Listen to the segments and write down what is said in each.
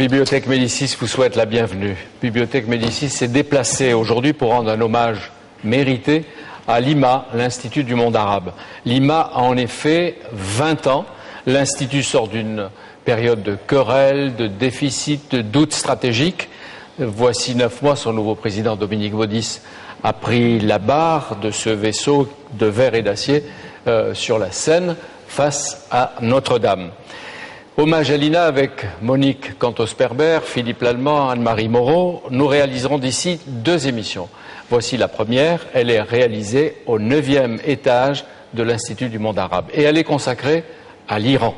Bibliothèque Médicis vous souhaite la bienvenue. Bibliothèque Médicis s'est déplacée aujourd'hui pour rendre un hommage mérité à l'IMA, l'Institut du monde arabe. L'IMA a en effet 20 ans. L'Institut sort d'une période de querelles, de déficits, de doutes stratégiques. Voici 9 mois, son nouveau président Dominique Baudis a pris la barre de ce vaisseau de verre et d'acier sur la Seine face à Notre-Dame. Hommage à l'INA avec Monique Cantos-Perber, Philippe Lallemand, Anne-Marie Moreau. Nous réaliserons d'ici 2 émissions. Voici la première. Elle est réalisée au 9e étage de l'Institut du monde arabe. Et elle est consacrée à l'Iran.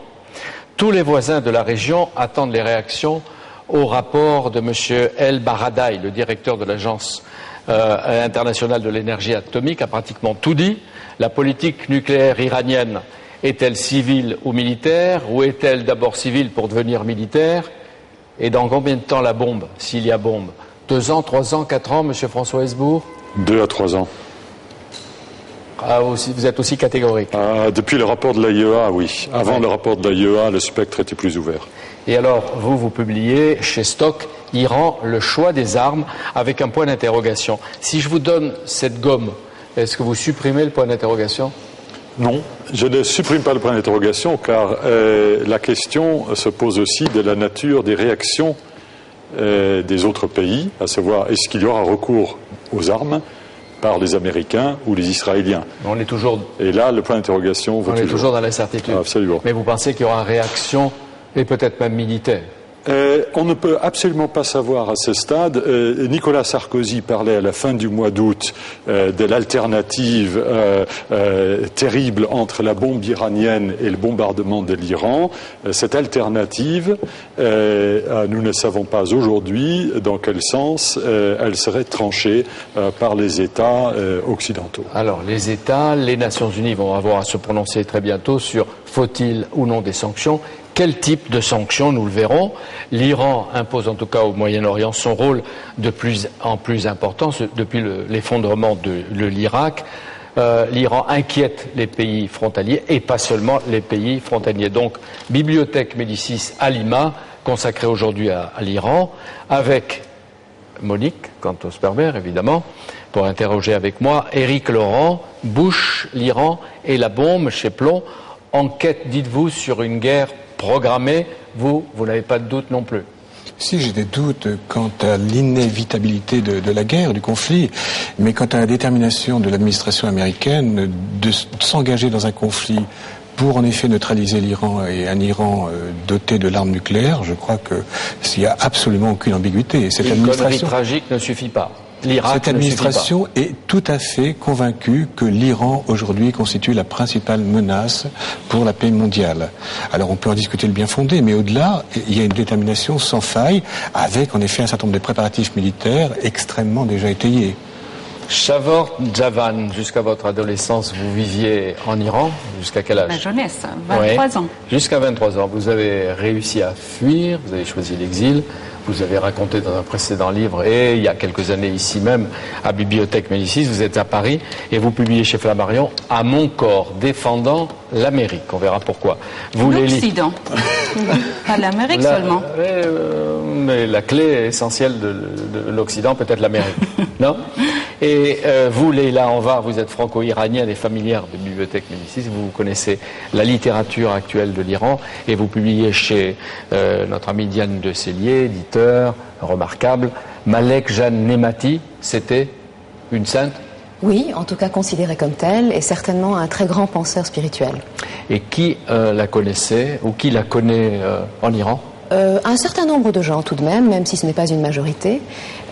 Tous les voisins de la région attendent les réactions au rapport de M. El Baradei, le directeur de l'Agence internationale de l'énergie atomique, a pratiquement tout dit. La politique nucléaire iranienne est-elle civile ou militaire, ou est-elle d'abord civile pour devenir militaire? Et dans combien de temps la bombe, s'il y a bombe? 2 ans, 3 ans, 4 ans, M. François Hesbourg? 2 à 3 ans. Ah, vous êtes aussi catégorique. Depuis le rapport de l'AIEA, oui. Avant le rapport de l'AIEA, le spectre était plus ouvert. Et alors, vous publiez chez Stock, Iran, le choix des armes, avec un point d'interrogation. Si je vous donne cette gomme, est-ce que vous supprimez le point d'interrogation? Non, je ne supprime pas le point d'interrogation, car la question se pose aussi de la nature des réactions des autres pays, à savoir, est-ce qu'il y aura recours aux armes par les Américains ou les Israéliens. On est toujours... Et là, le point d'interrogation vaut toujours. On est toujours dans l'incertitude. Absolument. Mais vous pensez qu'il y aura une réaction, et peut-être même militaire? On ne peut absolument pas savoir à ce stade. Nicolas Sarkozy parlait à la fin du mois d'août de l'alternative terrible entre la bombe iranienne et le bombardement de l'Iran. Cette alternative, nous ne savons pas aujourd'hui dans quel sens elle serait tranchée par les États occidentaux. Alors, les États, les Nations Unies vont avoir à se prononcer très bientôt sur faut-il ou non des sanctions. Quel type de sanctions, nous le verrons. L'Iran impose en tout cas au Moyen-Orient son rôle de plus en plus important depuis l'effondrement de l'Irak. L'Iran inquiète les pays frontaliers et pas seulement les pays frontaliers. Donc, Bibliothèque Médicis à Lima, consacrée aujourd'hui à l'Iran, avec Monique Cantos-Perber, évidemment, pour interroger avec moi, Éric Laurent, Bush, l'Iran et la bombe chez Plomb. Enquête, dites-vous, sur une guerre programmée, vous n'avez pas de doute non plus? Si, j'ai des doutes quant à l'inévitabilité de la guerre, du conflit, mais quant à la détermination de l'administration américaine de s'engager dans un conflit pour en effet neutraliser l'Iran et un Iran doté de l'arme nucléaire, je crois qu'il n'y a absolument aucune ambiguïté. Cette administration tragique ne suffit pas. Cette administration est tout à fait convaincue que l'Iran aujourd'hui constitue la principale menace pour la paix mondiale. Alors on peut en discuter le bien fondé, mais au-delà, il y a une détermination sans faille, avec en effet un certain nombre de préparatifs militaires extrêmement déjà étayés. Shavor Javan, jusqu'à votre adolescence, vous viviez en Iran. Jusqu'à quel âge? Ma jeunesse, 23 ans. Jusqu'à 23 ans. Vous avez réussi à fuir, vous avez choisi l'exil. Vous avez raconté dans un précédent livre, et il y a quelques années ici même, à Bibliothèque Médicis, vous êtes à Paris, et vous publiez chez Flammarion, À mon corps, défendant l'Amérique. On verra pourquoi. L'Occident, pas l'Amérique seulement. Mais la clé essentielle de l'Occident, peut-être l'Amérique. Non? Et vous, Leïla Anvar, vous êtes franco-iranienne et familière de Bibliothèque Médicis, vous connaissez la littérature actuelle de l'Iran, et vous publiez chez notre amie Diane de Cellier, éditeur remarquable. Malek Jeanne Nemati, c'était une sainte? Oui, en tout cas considérée comme telle, et certainement un très grand penseur spirituel. Et qui la connaissait, ou qui la connaît en Iran? Un certain nombre de gens tout de même si ce n'est pas une majorité.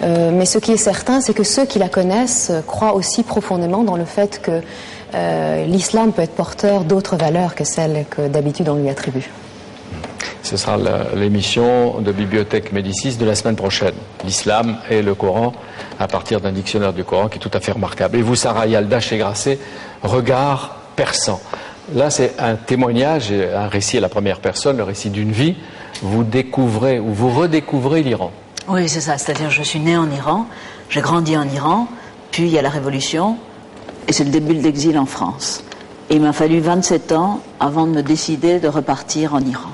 Mais ce qui est certain, c'est que ceux qui la connaissent croient aussi profondément dans le fait que l'islam peut être porteur d'autres valeurs que celles que d'habitude on lui attribue. Ce sera l'émission de Bibliothèque Médicis de la semaine prochaine. L'islam et le Coran, à partir d'un dictionnaire du Coran qui est tout à fait remarquable. Et vous, Sarah Yalda, chez Grasset, Regard perçant. Là, c'est un témoignage, un récit à la première personne, le récit d'une vie. Vous découvrez ou vous redécouvrez l'Iran. Oui, c'est ça. C'est-à-dire, je suis née en Iran, j'ai grandi en Iran, puis il y a la Révolution, et c'est le début de l'exil en France. Et il m'a fallu 27 ans avant de me décider de repartir en Iran.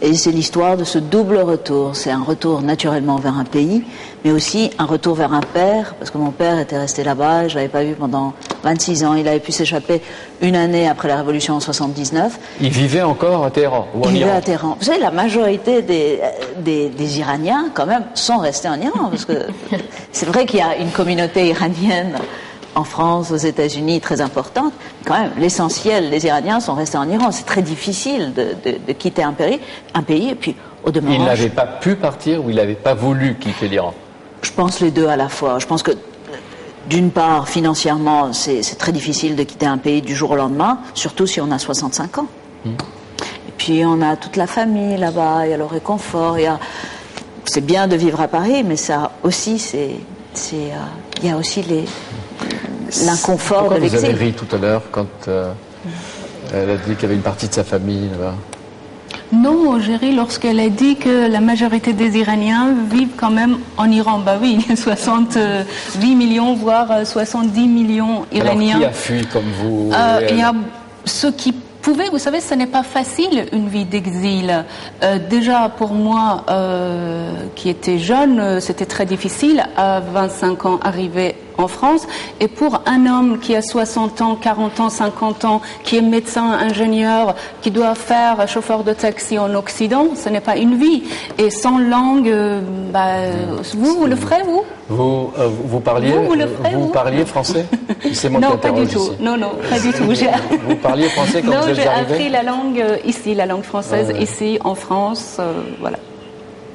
Et c'est l'histoire de ce double retour. C'est un retour naturellement vers un pays, mais aussi un retour vers un père, parce que mon père était resté là-bas, je l'avais pas vu pendant 26 ans. Il avait pu s'échapper une année après la révolution en 79. Il vivait encore à Téhéran ou en Iran? Il vivait à Téhéran. Vous savez, la majorité des Iraniens, quand même, sont restés en Iran, parce que c'est vrai qu'il y a une communauté iranienne en France, aux États-Unis, très importante. Quand même, l'essentiel des Iraniens sont restés en Iran. C'est très difficile de quitter un pays, et puis au demeurant... Il n'avait pas pu partir ou il n'avait pas voulu quitter l'Iran? Je pense les deux à la fois. Je pense que, d'une part, financièrement, c'est très difficile de quitter un pays du jour au lendemain, surtout si on a 65 ans. Et puis, on a toute la famille là-bas, il y a le réconfort, c'est bien de vivre à Paris, mais ça aussi, il y a aussi l'inconfort de l'exil. Vous avez ri tout à l'heure quand elle a dit qu'il y avait une partie de sa famille là-bas? Non, j'ai ri lorsqu'elle a dit que la majorité des Iraniens vivent quand même en Iran. Bah oui, il y a 68 millions, voire 70 millions Iraniens. Alors qui a fui comme vous? Il y a ceux qui pouvaient, vous savez, ce n'est pas facile une vie d'exil. Déjà pour moi, qui était jeune, c'était très difficile à 25 ans arriver en France. Et pour un homme qui a 60 ans, 40 ans, 50 ans, qui est médecin, ingénieur, qui doit faire chauffeur de taxi en Occident, ce n'est pas une vie. Et sans langue, vous le ferez, vous? Vous parliez, vous parliez français? C'est moi qui non, pas du tout. Ici. Non, pas du tout. Vous parliez français quand vous êtes arrivé? Non, j'ai appris la langue ici, la langue française, ici, en France, voilà.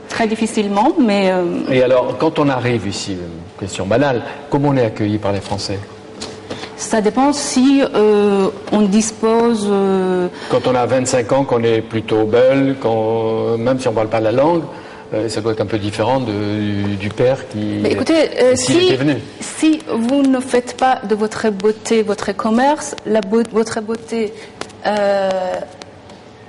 Très difficilement, mais... Et alors, quand on arrive ici, une question banale, comment on est accueilli par les Français? Ça dépend si on dispose... Quand on a 25 ans, qu'on est plutôt belle, même si on ne parle pas la langue, ça doit être un peu différent du père qui... Mais écoutez, était venu. Si vous ne faites pas de votre beauté votre commerce, votre beauté...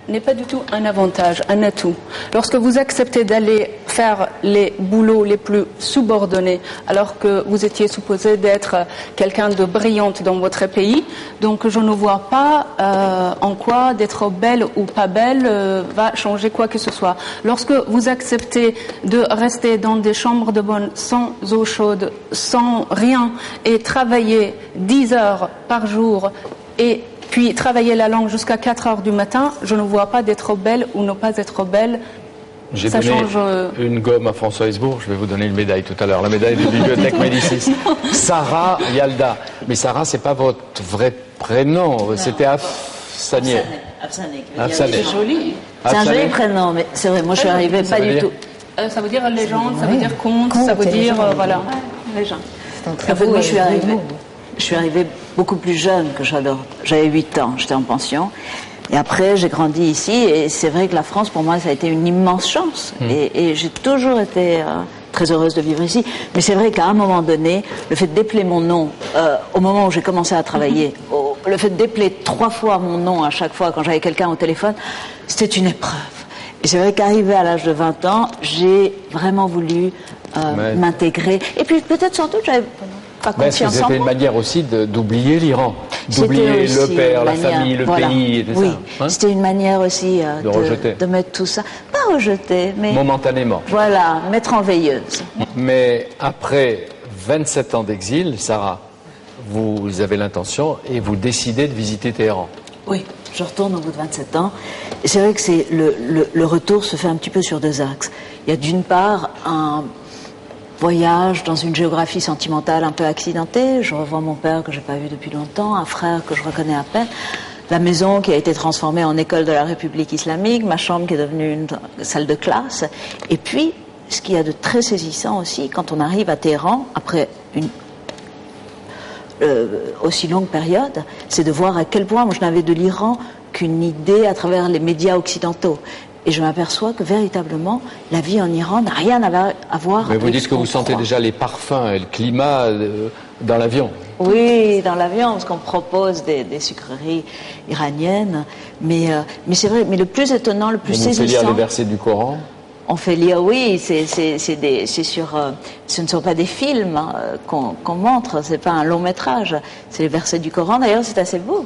n'est pas du tout un avantage, un atout. Lorsque vous acceptez d'aller faire les boulots les plus subordonnés, alors que vous étiez supposé d'être quelqu'un de brillante dans votre pays, donc je ne vois pas en quoi d'être belle ou pas belle va changer quoi que ce soit. Lorsque vous acceptez de rester dans des chambres de bonne sans eau chaude, sans rien, et travailler 10 heures par jour, et puis travailler la langue jusqu'à 4 heures du matin, je ne vois pas d'être belle ou ne pas être belle. J'ai donné une gomme à François Hesbourg, je vais vous donner une médaille tout à l'heure, la médaille de Bibliothèque Médicis. Sarah Yalda. Mais Sarah, c'est pas votre vrai prénom, c'était Afsané. C'est joli. C'est un joli prénom, mais c'est vrai, moi je suis arrivée pas du tout. Ça veut dire légende, ça veut dire conte, ça veut dire, voilà, légende. En fait, moi je suis arrivée beaucoup plus jeune que j'adore. J'avais 8 ans, j'étais en pension. Et après, j'ai grandi ici. Et c'est vrai que la France, pour moi, ça a été une immense chance. Et j'ai toujours été très heureuse de vivre ici. Mais c'est vrai qu'à un moment donné, le fait d'épeler mon nom, au moment où j'ai commencé à travailler, le fait d'épeler 3 fois mon nom à chaque fois quand j'avais quelqu'un au téléphone, c'était une épreuve. Et c'est vrai qu'arrivé à l'âge de 20 ans, j'ai vraiment voulu m'intégrer. Et puis peut-être surtout, j'avais... C'était une manière aussi d'oublier l'Iran, d'oublier le père, la famille, le pays, et tout oui. ça. Hein? C'était une manière aussi de mettre tout ça, pas rejeter, mais momentanément. Voilà, mettre en veilleuse. Mais après 27 ans d'exil, Sarah, vous avez l'intention et vous décidez de visiter Téhéran. Oui, je retourne au bout de 27 ans. Et c'est vrai que le retour se fait un petit peu sur 2 axes. Il y a d'une part un voyage dans une géographie sentimentale un peu accidentée. Je revois mon père que j'ai pas vu depuis longtemps, un frère que je reconnais à peine, la maison qui a été transformée en école de la République islamique, ma chambre qui est devenue une salle de classe. Et puis, ce qu'il y a de très saisissant aussi, quand on arrive à Téhéran, après une aussi longue période, c'est de voir à quel point moi je n'avais de l'Iran qu'une idée à travers les médias occidentaux. Et je m'aperçois que véritablement, la vie en Iran n'a rien à voir avec. Mais vous dites que vous sentez déjà les parfums et le climat dans l'avion. Oui, dans l'avion, parce qu'on propose des sucreries iraniennes. Mais c'est vrai, mais le plus étonnant, le plus saisissant... On nous fait lire les versets du Coran. on fait lire, oui, c'est sur, ce ne sont pas des films qu'on montre, c'est pas un long métrage, c'est les versets du Coran. D'ailleurs, c'est assez beau.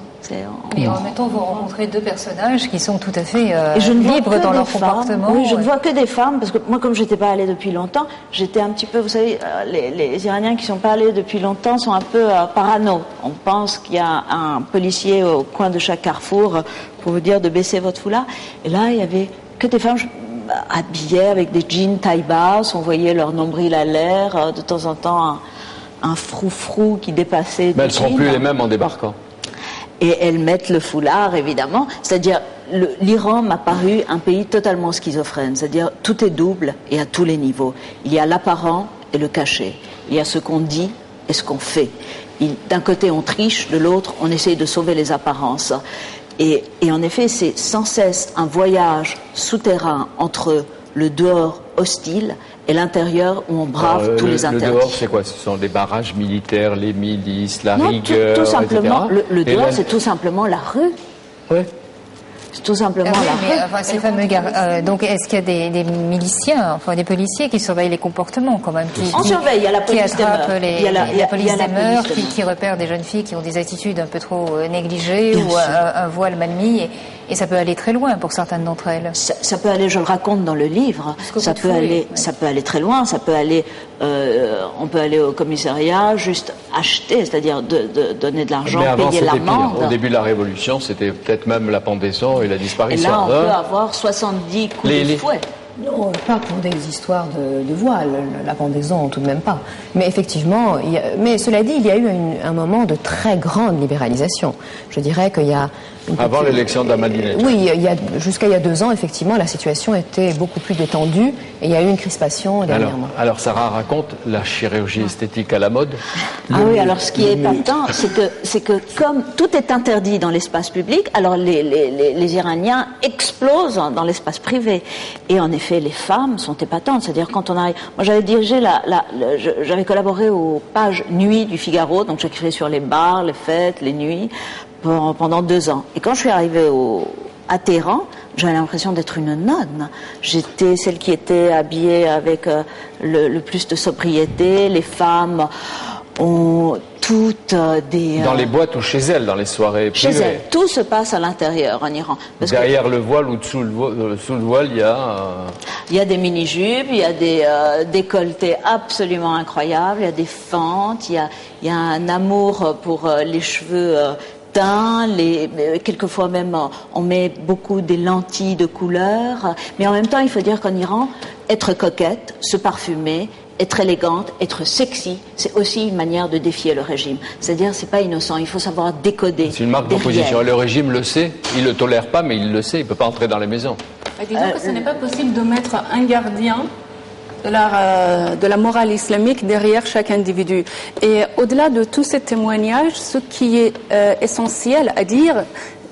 Mais en même temps, vous rencontrez deux personnages qui sont tout à fait libres dans leur comportement. Oui, je ne vois que des femmes, parce que moi, comme j'étais pas allée depuis longtemps, j'étais un petit peu, vous savez, les Iraniens qui sont pas allés depuis longtemps sont un peu parano. On pense qu'il y a un policier au coin de chaque carrefour pour vous dire de baisser votre foulard. Et là, il y avait que des femmes habillées avec des jeans taille basse, on voyait leur nombril à l'air, de temps en temps un froufrou qui dépassait. Mais elles ne seront plus les mêmes en débarquant. Et elles mettent le foulard, évidemment. C'est-à-dire, l'Iran m'a paru un pays totalement schizophrène. C'est-à-dire, tout est double et à tous les niveaux. Il y a l'apparent et le caché. Il y a ce qu'on dit et ce qu'on fait. D'un côté, on triche, de l'autre, on essaye de sauver les apparences. Et en effet, c'est sans cesse un voyage souterrain entre le dehors hostile et l'intérieur où on brave tous les interdits. Le dehors, c'est quoi? Ce sont des barrages militaires, les milices, la rigueur, tout simplement, etc. Le dehors, c'est tout simplement la rue. Oui. C'est tout simplement la rue. Enfin, ces fameux gars. Donc, est-ce qu'il y a des miliciens, enfin des policiers qui surveillent les comportements quand même, on surveille, il y a la police des mœurs. Il y a la police des mœurs qui repère des jeunes filles qui ont des attitudes un peu trop négligées ou un voile mal mis. Et ça peut aller très loin pour certaines d'entre elles. Ça peut aller, je le raconte dans le livre, ça peut aller très loin, ça peut aller, on peut aller au commissariat, juste acheter, c'est-à-dire de donner de l'argent, payer l'amende. Au début de la Révolution, c'était peut-être même la pendaison et la disparition. Et là, on peut avoir 70 coups de fouet. Non, pas pour des histoires de voile, la pendaison tout de même pas. Mais effectivement, mais cela dit, il y a eu un moment de très grande libéralisation. Je dirais qu'il y a... Avant l'élection d'Ahmadinejad. Oui, jusqu'à il y a 2 ans, effectivement, la situation était beaucoup plus détendue et il y a eu une crispation dernièrement. Alors Sarah raconte la chirurgie esthétique à la mode. Ah oui, alors ce qui est épatant, c'est que comme tout est interdit dans l'espace public, alors les Iraniens explosent dans l'espace privé. Et en effet, les femmes sont épatantes. C'est-à-dire quand on arrive... Moi, j'avais dirigé j'avais collaboré aux pages nuit du Figaro, donc j'écrivais sur les bars, les fêtes, les nuits, pendant 2 ans. Et quand je suis arrivée à Téhéran, j'avais l'impression d'être une nonne. J'étais celle qui était habillée avec le plus de sobriété. Les femmes ont toutes des... Dans les boîtes ou chez elles, dans les soirées privées. Chez elles. Tout se passe à l'intérieur en Iran. Derrière le voile ou sous le voile, il y a... Il y a des mini-jupes, il y a des décolletés absolument incroyables, il y a des fentes, il y a un amour pour les cheveux... quelquefois même on met beaucoup des lentilles de couleur, mais en même temps il faut dire qu'en Iran, être coquette, se parfumer, être élégante, être sexy, c'est aussi une manière de défier le régime. C'est-à-dire c'est pas innocent, il faut savoir décoder. C'est une marque d'opposition. Le régime le sait, il le tolère pas, mais il le sait, il peut pas entrer dans les maisons. Disons que ce n'est pas possible de mettre un gardien de la morale islamique derrière chaque individu. Et au-delà de tous ces témoignages, ce qui est essentiel à dire,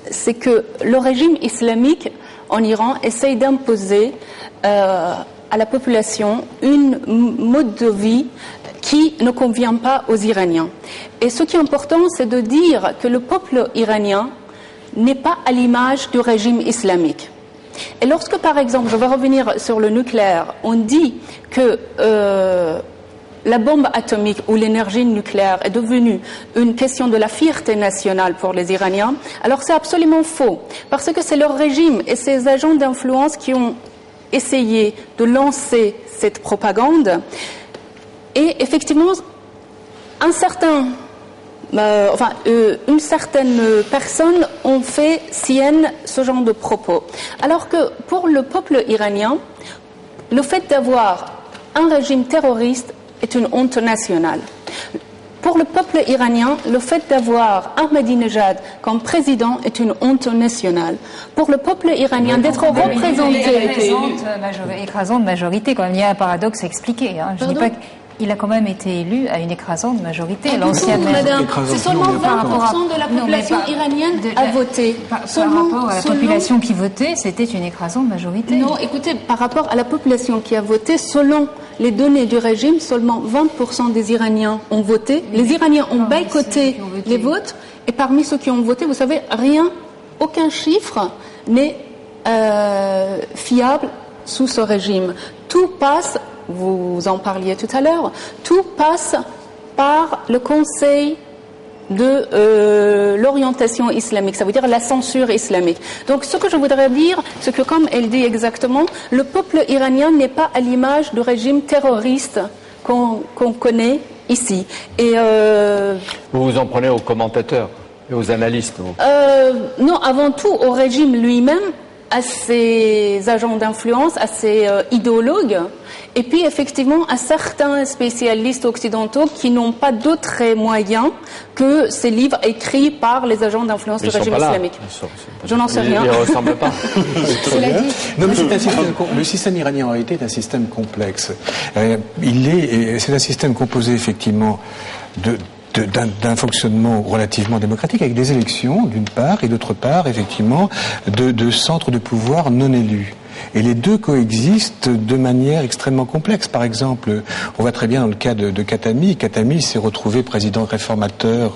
c'est que le régime islamique en Iran essaye d'imposer à la population une mode de vie qui ne convient pas aux Iraniens. Et ce qui est important, c'est de dire que le peuple iranien n'est pas à l'image du régime islamique. Et lorsque, par exemple, je vais revenir sur le nucléaire, on dit que la bombe atomique ou l'énergie nucléaire est devenue une question de la fierté nationale pour les Iraniens, alors c'est absolument faux, parce que c'est leur régime et ses agents d'influence qui ont essayé de lancer cette propagande. Et effectivement, une certaine personne ont fait sienne ce genre de propos. Alors que pour le peuple iranien, le fait d'avoir un régime terroriste est une honte nationale. Pour le peuple iranien, le fait d'avoir Ahmadinejad comme président est une honte nationale. Pour le peuple iranien, d'être représenté... Écrasante majorité, quand même. Il y a un paradoxe à expliquer. Je dis pas qu'il a quand même été élu à une écrasante majorité. L'ancienne madame, c'est seulement 20% de la population iranienne a voté. Par rapport à la population qui votait, c'était une écrasante majorité. Non, écoutez, par rapport à la population qui a voté, selon les données du régime, seulement 20% des Iraniens ont voté. Les Iraniens ont boycotté les votes. Et parmi ceux qui ont voté, vous savez, aucun chiffre n'est fiable sous ce régime. Tout passe, vous en parliez tout à l'heure, tout passe par le Conseil de l'orientation islamique, ça veut dire la censure islamique. Donc ce que je voudrais dire, c'est que comme elle dit exactement, le peuple iranien n'est pas à l'image du régime terroriste qu'on connaît ici. Et vous vous en prenez aux commentateurs et aux analystes? Non, avant tout au régime lui-même, à ses agents d'influence, à ses idéologues, et puis effectivement à certains spécialistes occidentaux qui n'ont pas d'autres moyens que ces livres écrits par les agents d'influence du régime islamique. Je n'en sais rien. Ils ne ressemblent pas. Non, mais le système iranien en réalité est un système complexe. C'est un système composé effectivement d'un fonctionnement relativement démocratique avec des élections d'une part et d'autre part effectivement de centres de pouvoir non élus. Et les deux coexistent de manière extrêmement complexe. Par exemple, on voit très bien dans le cas de Khatami. Khatami s'est retrouvé président réformateur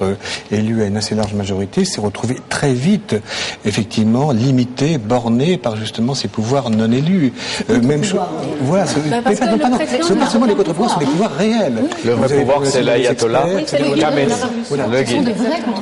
élu à une assez large majorité, s'est retrouvé très vite, effectivement, limité, borné par justement ses pouvoirs non élus. Même chose. Voilà. Pas seulement les contre-pouvoirs, sont des pouvoirs réels. Le vrai pouvoir, c'est l'ayatollah. Le guide.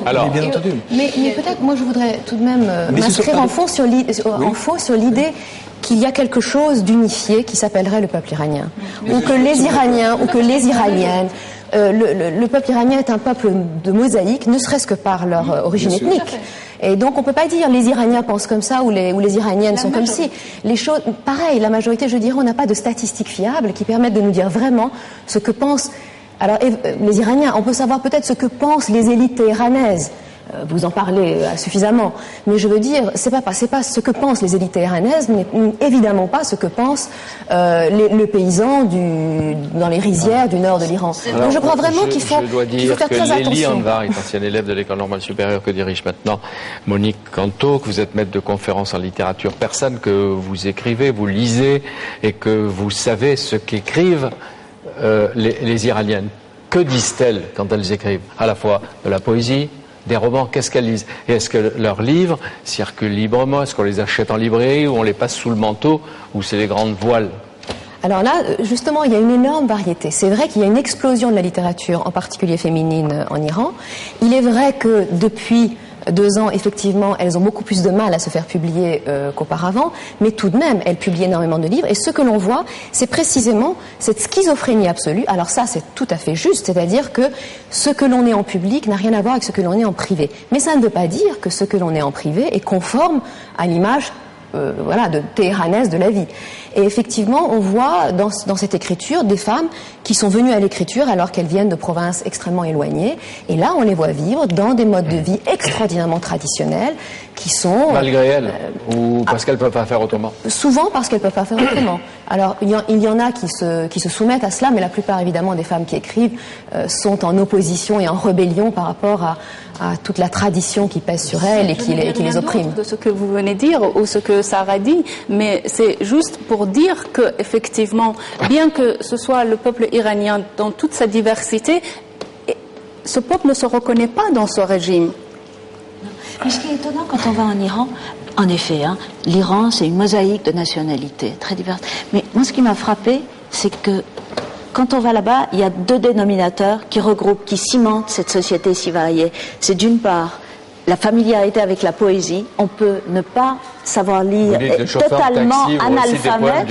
Alors, bien entendu. Mais peut-être, moi, je voudrais tout de même m'inscrire en faux sur l'idée qu'il y a quelque chose d'unifié qui s'appellerait le peuple iranien. Ou que les Iraniens, ou que les Iraniennes, le peuple iranien est un peuple de mosaïque, ne serait-ce que par leur origine ethnique. Et donc on peut pas dire les Iraniens pensent comme ça ou les Iraniennes sont comme ci. Les choses, pareil, la majorité, je dirais, on n'a pas de statistiques fiables qui permettent de nous dire vraiment ce que pensent. Alors les Iraniens, on peut savoir peut-être ce que pensent les élites téhéranaises. Vous en parlez suffisamment, mais je veux dire, c'est pas ce que pensent les élites téhéranaises, mais évidemment pas ce que pensent le paysan dans les rizières du nord de l'Iran. Donc je crois vraiment qu'il faut faire très attention. Lélie Anvar est ancienne élève de l'école normale supérieure que dirige maintenant Monique Canto, que vous êtes maître de conférences en littérature persane, que vous écrivez, vous lisez et que vous savez ce qu'écrivent les Iraniennes. Que disent-elles quand elles écrivent à la fois de la poésie, des romans, qu'est-ce qu'elles lisent? Et est-ce que leurs livres circulent librement? Est-ce qu'on les achète en librairie ou on les passe sous le manteau ou c'est les grandes voiles? Alors là, justement, il y a une énorme variété. C'est vrai qu'il y a une explosion de la littérature, en particulier féminine, en Iran. Il est vrai que depuis 2 ans, effectivement, elles ont beaucoup plus de mal à se faire publier qu'auparavant, mais tout de même, elles publient énormément de livres, et ce que l'on voit, c'est précisément cette schizophrénie absolue. Alors ça, c'est tout à fait juste, c'est-à-dire que ce que l'on est en public n'a rien à voir avec ce que l'on est en privé. Mais ça ne veut pas dire que ce que l'on est en privé est conforme à l'image de téhéranaise de la vie. Et effectivement, on voit dans cette écriture des femmes qui sont venues à l'écriture alors qu'elles viennent de provinces extrêmement éloignées. Et là, on les voit vivre dans des modes de vie extraordinairement traditionnels qui sont... Malgré elles ou parce qu'elles ne peuvent pas faire autrement? Souvent parce qu'elles ne peuvent pas faire autrement. Alors, il y en a qui se soumettent à cela, mais la plupart, évidemment, des femmes qui écrivent sont en opposition et en rébellion par rapport à toute la tradition qui pèse sur elles et qui les opprime. De ce que vous venez de dire ou ce que Sarah dit, mais c'est juste pour dire que effectivement, bien que ce soit le peuple iranien dans toute sa diversité, ce peuple ne se reconnaît pas dans ce régime. Mais ce qui est étonnant quand on va en Iran, en effet, l'Iran c'est une mosaïque de nationalités très diverses. Mais moi ce qui m'a frappé, c'est que quand on va là-bas, il y a 2 dénominateurs qui regroupent, qui cimentent cette société si variée. C'est d'une part la familiarité avec la poésie. On peut ne pas savoir lire, totalement analphabète,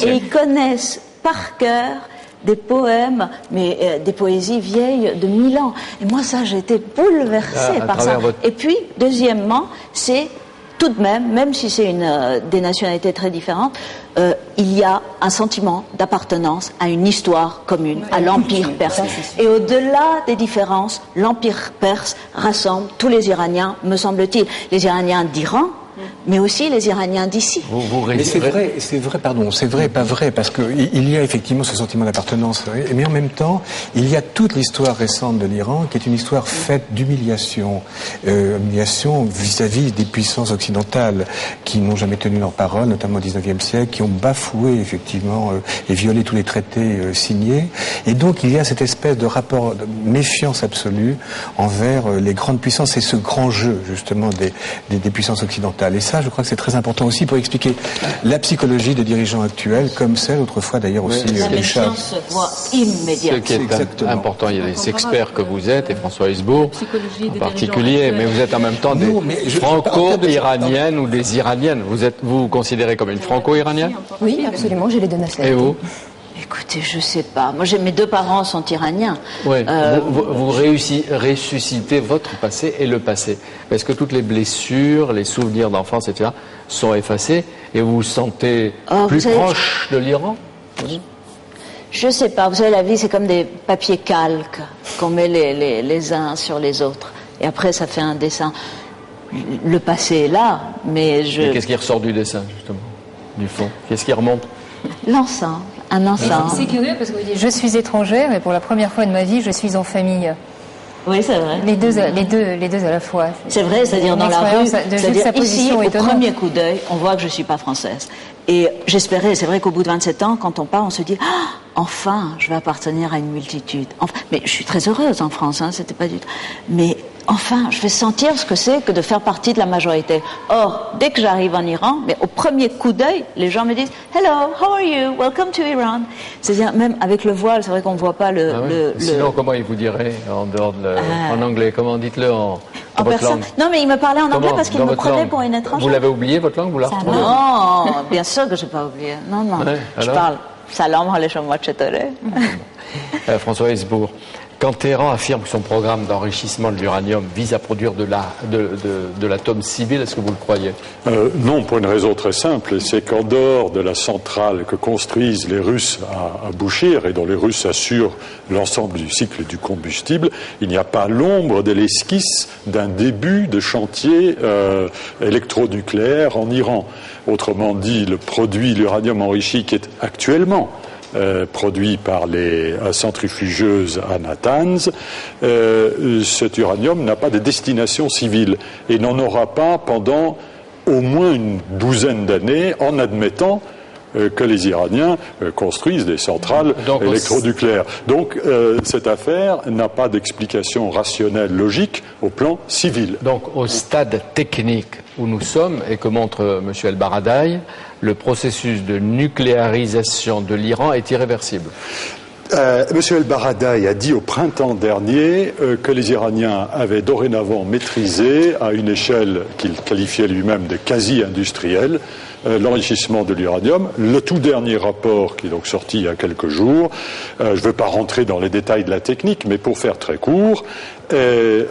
et ils connaissent par cœur des poèmes, mais des poésies vieilles de 1000 ans. Et moi, ça, j'ai été bouleversée par ça. Et puis, deuxièmement, c'est tout de même si c'est des nationalités très différentes, il y a un sentiment d'appartenance à une histoire commune, à l'Empire perse. Et au-delà des différences, l'Empire perse rassemble tous les Iraniens, me semble-t-il. Les Iraniens d'Iran, mais aussi les Iraniens d'ici. Mais c'est vrai, pas vrai, parce qu'il y a effectivement ce sentiment d'appartenance, mais en même temps, il y a toute l'histoire récente de l'Iran qui est une histoire faite d'humiliation, humiliation vis-à-vis des puissances occidentales qui n'ont jamais tenu leur parole, notamment au XIXe siècle, qui ont bafoué effectivement et violé tous les traités signés, et donc il y a cette espèce de rapport de méfiance absolue envers les grandes puissances et ce grand jeu justement des puissances occidentales. mondiale. Et ça, je crois que c'est très important aussi pour expliquer la psychologie des dirigeants actuels, comme celle autrefois d'ailleurs aussi La des chats. méfiance se voit immédiatement. Ce qui est important, il y a des experts que vous êtes, et François Hesbourg en particulier, mais vous êtes en même temps des franco-iraniennes ou des iraniennes. Vous vous considérez comme une franco-iranienne? Oui, absolument, j'ai les deux nationalités. Et vous? Écoutez, je sais pas. Moi, mes deux parents sont iraniens. Oui. Vous ressuscitez votre passé et le passé. Est-ce que toutes les blessures, les souvenirs d'enfance, etc., sont effacés et vous vous sentez plus proche de l'Iran? Je sais pas. Vous savez, la vie, c'est comme des papiers calques qu'on met les uns sur les autres. Et après, ça fait un dessin. Le passé est là, mais Et qu'est-ce qui ressort du dessin, justement, du fond? Qu'est-ce qui remonte? L'ensemble. Un ensemble. C'est curieux parce que vous dites je suis étrangère et pour la première fois de ma vie je suis en famille. Oui, c'est vrai. Les deux à la fois. C'est vrai, c'est-à-dire dans la rue, c'est-à-dire ici, au premier coup d'œil, on voit que je suis pas française. Et j'espérais, c'est vrai qu'au bout de 27 ans, quand on part, on se dit enfin, je vais appartenir à une multitude. Enfin, mais je suis très heureuse en France, c'était pas du tout. Mais enfin, je vais sentir ce que c'est que de faire partie de la majorité. Or, dès que j'arrive en Iran, mais au premier coup d'œil, les gens me disent Hello, how are you? Welcome to Iran. C'est-à-dire, même avec le voile, c'est vrai qu'on voit pas Sinon, comment il vous dirait en dehors en anglais? Comment dites-le en votre langue? Non, mais il me parlait en anglais parce qu'il me prenait pour une étrangère. Vous l'avez oublié, votre langue? Vous la retrouvez? Non, bien sûr que je n'ai pas oublié. Non. Ouais, je parle salam alaikum wa rahmatullah. François Hesbourg, quand Téhéran affirme que son programme d'enrichissement de l'uranium vise à produire de l'atome civil, est-ce que vous le croyez? Non, pour une raison très simple, c'est qu'en dehors de la centrale que construisent les Russes à Bouchir et dont les Russes assurent l'ensemble du cycle du combustible, il n'y a pas l'ombre de l'esquisse d'un début de chantier électronucléaire en Iran. Autrement dit, l'uranium enrichi qui est actuellement produit par les centrifugeuses à Natanz, cet uranium n'a pas de destination civile et n'en aura pas pendant au moins une douzaine d'années, en admettant que les Iraniens construisent des centrales électronucléaires. Donc cette affaire n'a pas d'explication rationnelle, logique au plan civil. Donc au stade technique où nous sommes et que montre M. El-Baradei, le processus de nucléarisation de l'Iran est irréversible. Monsieur El-Baradei a dit au printemps dernier que les Iraniens avaient dorénavant maîtrisé, à une échelle qu'il qualifiait lui-même de quasi-industrielle, l'enrichissement de l'uranium. Le tout dernier rapport, qui est donc sorti il y a quelques jours, je ne veux pas rentrer dans les détails de la technique, mais pour faire très court, les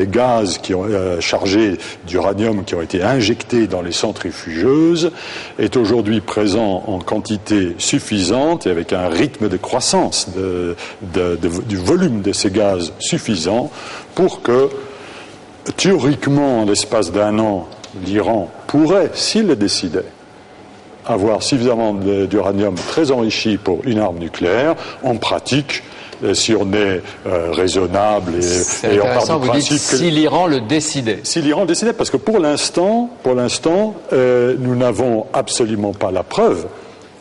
gaz qui ont chargés d'uranium qui ont été injectés dans les centrifugeuses est aujourd'hui présent en quantité suffisante et avec un rythme de croissance du volume de ces gaz suffisant pour que, théoriquement, en l'espace d'un an, l'Iran pourrait, s'il le décidait, avoir suffisamment d'uranium très enrichi pour une arme nucléaire. En pratique, si on est raisonnable et on part du principe que si l'Iran le décidait. Si l'Iran le décidait, parce que pour l'instant, nous n'avons absolument pas la preuve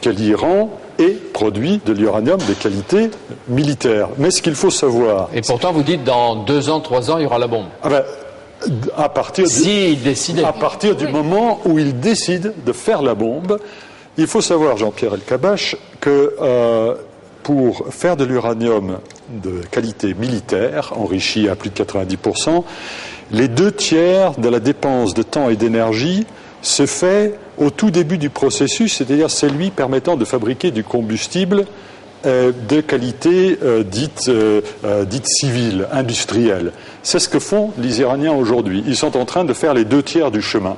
que l'Iran ait produit de l'uranium de qualité militaire. Mais ce qu'il faut savoir... Et pourtant, vous dites dans 2 ans, 3 ans, il y aura la bombe. À partir du moment où il décide de faire la bombe, il faut savoir, Jean-Pierre Elkabbach, que pour faire de l'uranium de qualité militaire, enrichi à plus de 90%, les 2/3 de la dépense de temps et d'énergie se fait au tout début du processus, c'est-à-dire celui permettant de fabriquer du combustible de qualité dite civile, industrielle. C'est ce que font les Iraniens aujourd'hui. Ils sont en train de faire les 2/3 du chemin.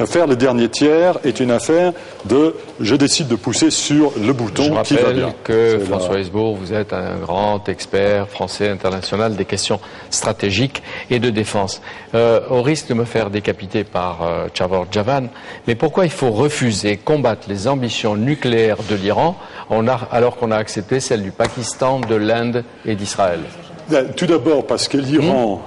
Faire le dernier tiers est une affaire de je décide de pousser sur le bouton qui va bien. Je rappelle que François Hesbourg, vous êtes un grand expert français international des questions stratégiques et de défense. Au risque de me faire décapiter par Chavor Javan, mais pourquoi il faut refuser, combattre les ambitions nucléaires de l'Iran alors qu'on a accepté celles du Pakistan, de l'Inde et d'Israël? Tout d'abord parce que l'Iran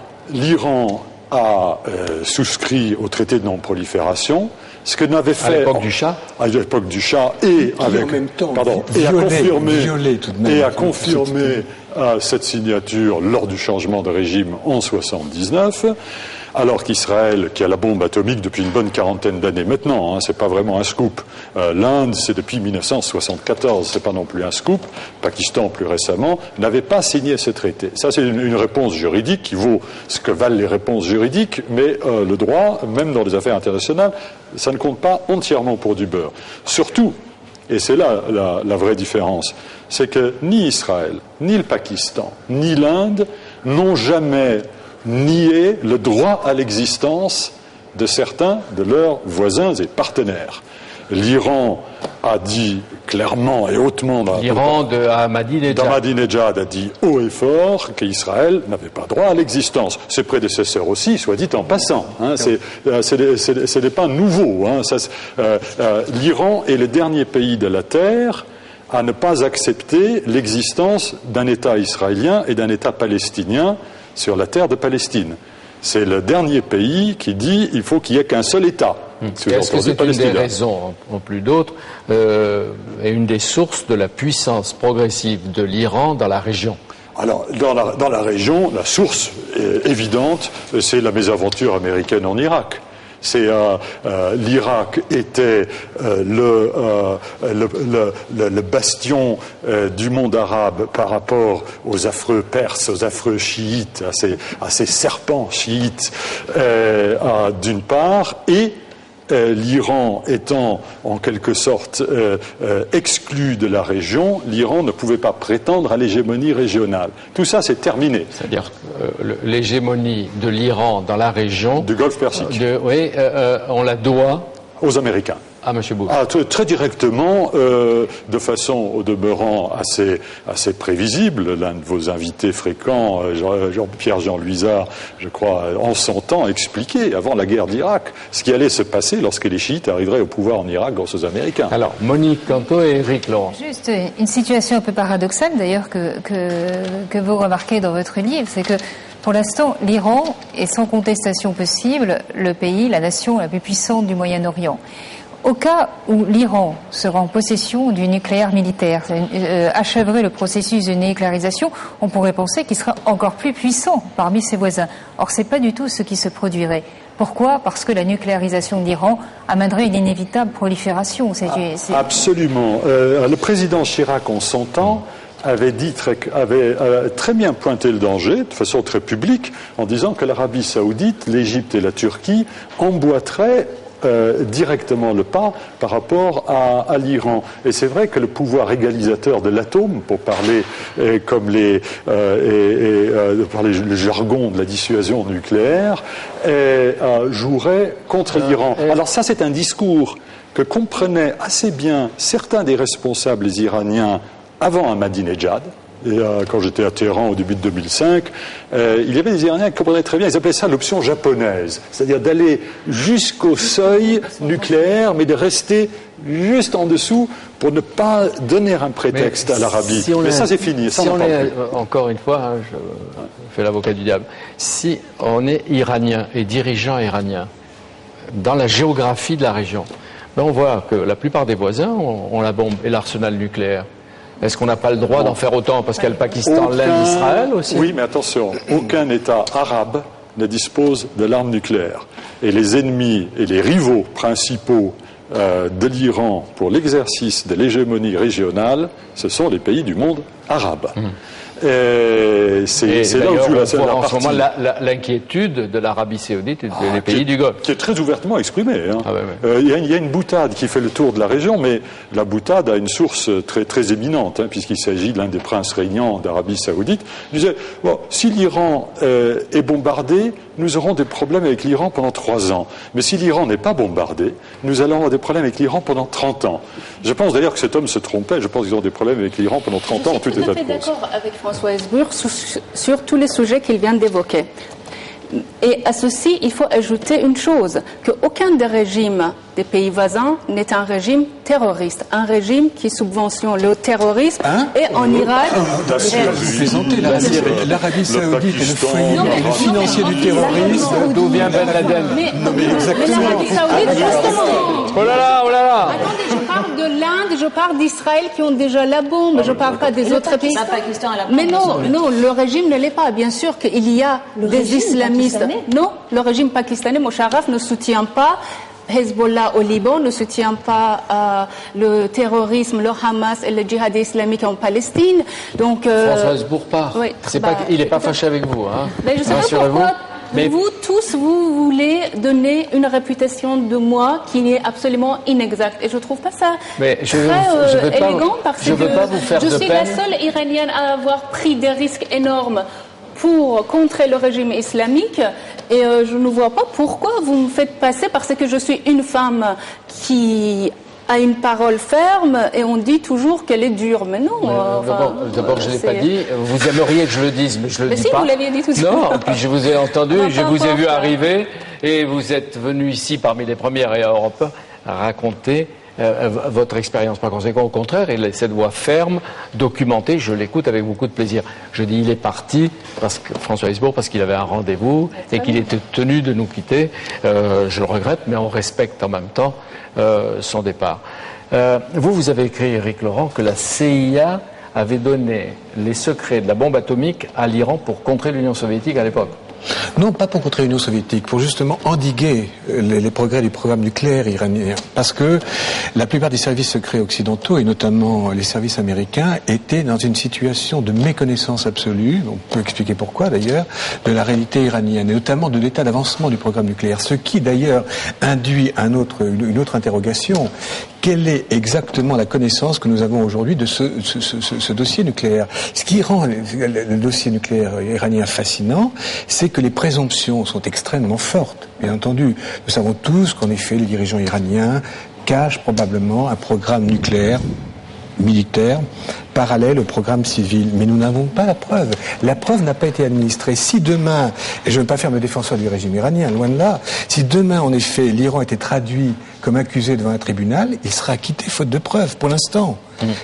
a souscrit au traité de non-prolifération, ce que n'avait fait à l'époque du Shah, et avec, en même temps, et a confirmé cette signature lors du changement de régime en 1979, alors qu'Israël, qui a la bombe atomique depuis une bonne quarantaine d'années maintenant, c'est pas vraiment un scoop. L'Inde, c'est depuis 1974, c'est pas non plus un scoop. Pakistan, plus récemment, n'avait pas signé ce traité. Ça, c'est une réponse juridique qui vaut ce que valent les réponses juridiques, mais le droit, même dans les affaires internationales, ça ne compte pas entièrement pour du beurre. Surtout, et c'est là la vraie différence, c'est que ni Israël, ni le Pakistan, ni l'Inde n'ont jamais nier le droit à l'existence de certains de leurs voisins et partenaires. L'Iran a dit clairement et hautement l'Iran de Ahmadinejad a dit haut et fort qu'Israël n'avait pas droit à l'existence. Ses prédécesseurs aussi, soit dit en passant. Ce n'est pas nouveau. L'Iran est le dernier pays de la Terre à ne pas accepter l'existence d'un État israélien et d'un État palestinien sur la terre de Palestine. C'est le dernier pays qui dit qu'il faut qu'il n'y ait qu'un seul État. Est-ce que c'est une des raisons, en plus d'autres, et une des sources de la puissance progressive de l'Iran dans la région? Alors, dans la région, la source évidente, c'est la mésaventure américaine en Irak. L'Irak était le bastion du monde arabe par rapport aux affreux Perses, aux affreux chiites, à ces serpents chiites d'une part, et l'Iran étant en quelque sorte exclu de la région, l'Iran ne pouvait pas prétendre à l'hégémonie régionale. Tout ça, c'est terminé. C'est-à-dire l'hégémonie de l'Iran dans la région du Golfe Persique. On la doit aux Américains. À M. Bush. Très directement, de façon au demeurant assez prévisible. L'un de vos invités fréquents, Pierre-Jean Luizard, je crois, en son temps expliqué, avant la guerre d'Irak, ce qui allait se passer lorsque les chiites arriveraient au pouvoir en Irak grâce aux Américains. Alors, Monique Canto et Éric Laurent. Juste une situation un peu paradoxale, d'ailleurs, que vous remarquez dans votre livre, c'est que pour l'instant, l'Iran est sans contestation possible le pays, la nation la plus puissante du Moyen-Orient. Au cas où l'Iran sera en possession du nucléaire militaire, achèverait le processus de nucléarisation, on pourrait penser qu'il sera encore plus puissant parmi ses voisins. Or, c'est pas du tout ce qui se produirait. Pourquoi ? Parce que la nucléarisation de l'Iran amènerait une inévitable prolifération. Absolument. Le président Chirac, en son temps, avait très bien pointé le danger, de façon très publique, en disant que l'Arabie Saoudite, l'Égypte et la Turquie emboîteraient directement le pas par rapport à l'Iran. Et c'est vrai que le pouvoir égalisateur de l'atome, pour parler comme le jargon de la dissuasion nucléaire, jouerait contre l'Iran. Alors ça, c'est un discours que comprenaient assez bien certains des responsables iraniens avant Ahmadinejad. Et quand j'étais à Téhéran au début de 2005, il y avait des Iraniens qui comprenaient très bien, ils appelaient ça l'option japonaise, c'est-à-dire d'aller jusqu'au seuil nucléaire, mais de rester juste en dessous pour ne pas donner un prétexte à l'Arabie. Mais ça, c'est fini. Ça, encore une fois, je fais l'avocat du diable, si on est iranien et dirigeant iranien dans la géographie de la région, on voit que la plupart des voisins ont la bombe et l'arsenal nucléaire. Est-ce qu'on n'a pas le droit d'en faire autant parce qu'il y a le Pakistan, l'Inde, Israël aussi? Oui, mais attention, aucun État arabe ne dispose de l'arme nucléaire. Et les ennemis et les rivaux principaux de l'Iran pour l'exercice de l'hégémonie régionale, ce sont les pays du monde arabe. C'est là où on voit en ce moment l'inquiétude de l'Arabie Saoudite et des pays du Golfe. Qui est très ouvertement exprimée. Il y a une boutade qui fait le tour de la région, mais la boutade a une source très, très éminente, puisqu'il s'agit de l'un des princes régnants d'Arabie Saoudite. Il disait, si l'Iran est bombardé, nous aurons des problèmes avec l'Iran pendant 3 ans. Mais si l'Iran n'est pas bombardé, nous allons avoir des problèmes avec l'Iran pendant 30 ans. Je pense d'ailleurs que cet homme se trompait. Je pense qu'ils auront des problèmes avec l'Iran pendant 30 ans en tout état de cause. Je suis d'accord avec François Hesburgh sur tous les sujets qu'il vient d'évoquer. Et à ceci, il faut ajouter une chose, qu'aucun des régimes des pays voisins n'est un régime terroriste, un régime qui subventionne le terrorisme. Et en Irak... L'Arabie Saoudite est le foyer et le financier du terrorisme. D'où vient Ben Laden? Mais l'Arabie Saoudite, justement... Oh là là, oh là là! Attendez, je parle de l'Inde, je parle d'Israël qui ont déjà la bombe, je ne parle pas des autres pays. Mais non, le régime ne l'est pas. Bien sûr qu'il y a des islamistes. Non, le régime pakistanais, Mosharraf, ne soutient pas Hezbollah au Liban, ne soutient pas le terrorisme, le Hamas et le djihad islamique en Palestine. Donc, François Hesbourg part. Oui, Il n'est pas fâché avec vous. Hein. Mais je ne sais pas pourquoi. Mais vous tous, vous voulez donner une réputation de moi qui n'est absolument inexacte. Et je ne trouve pas ça très élégant parce que je suis la seule Iranienne à avoir pris des risques énormes pour contrer le régime islamique. Et je ne vois pas pourquoi vous me faites passer parce que je suis une femme qui a une parole ferme et on dit toujours qu'elle est dure. Mais non. D'abord, je ne l'ai pas dit. Vous aimeriez que je le dise, mais je le dis pas. Mais si, vous l'aviez dit tout à l'heure. Non, puis je vous ai entendu, je vous ai vu arriver et vous êtes venu ici parmi les premières et à Europe raconter votre expérience. Par conséquent, au contraire, il a cette voix ferme, documentée, je l'écoute avec beaucoup de plaisir. Je dis, il est parti, François Hesbourg, parce qu'il avait un rendez-vous et qu'il était tenu de nous quitter. Je le regrette, mais on respecte en même temps son départ. Vous avez écrit, Éric Laurent, que la CIA avait donné les secrets de la bombe atomique à l'Iran pour contrer l'Union soviétique à l'époque. Non, pas pour contrer l'Union soviétique, pour justement endiguer les progrès du programme nucléaire iranien. Parce que la plupart des services secrets occidentaux, et notamment les services américains, étaient dans une situation de méconnaissance absolue, on peut expliquer pourquoi d'ailleurs, de la réalité iranienne, et notamment de l'état d'avancement du programme nucléaire. Ce qui d'ailleurs induit une autre interrogation. Quelle est exactement la connaissance que nous avons aujourd'hui de ce dossier nucléaire? Ce qui rend le dossier nucléaire iranien fascinant, c'est que les présomptions sont extrêmement fortes. Bien entendu, nous savons tous qu'en effet, les dirigeants iraniens cachent probablement un programme nucléaire militaire parallèle au programme civil. Mais nous n'avons pas la preuve. La preuve n'a pas été administrée. Si demain, et je ne veux pas faire me défenseur du régime iranien, loin de là, si demain, en effet, l'Iran était traduit comme accusé devant un tribunal, il sera acquitté faute de preuves, pour l'instant.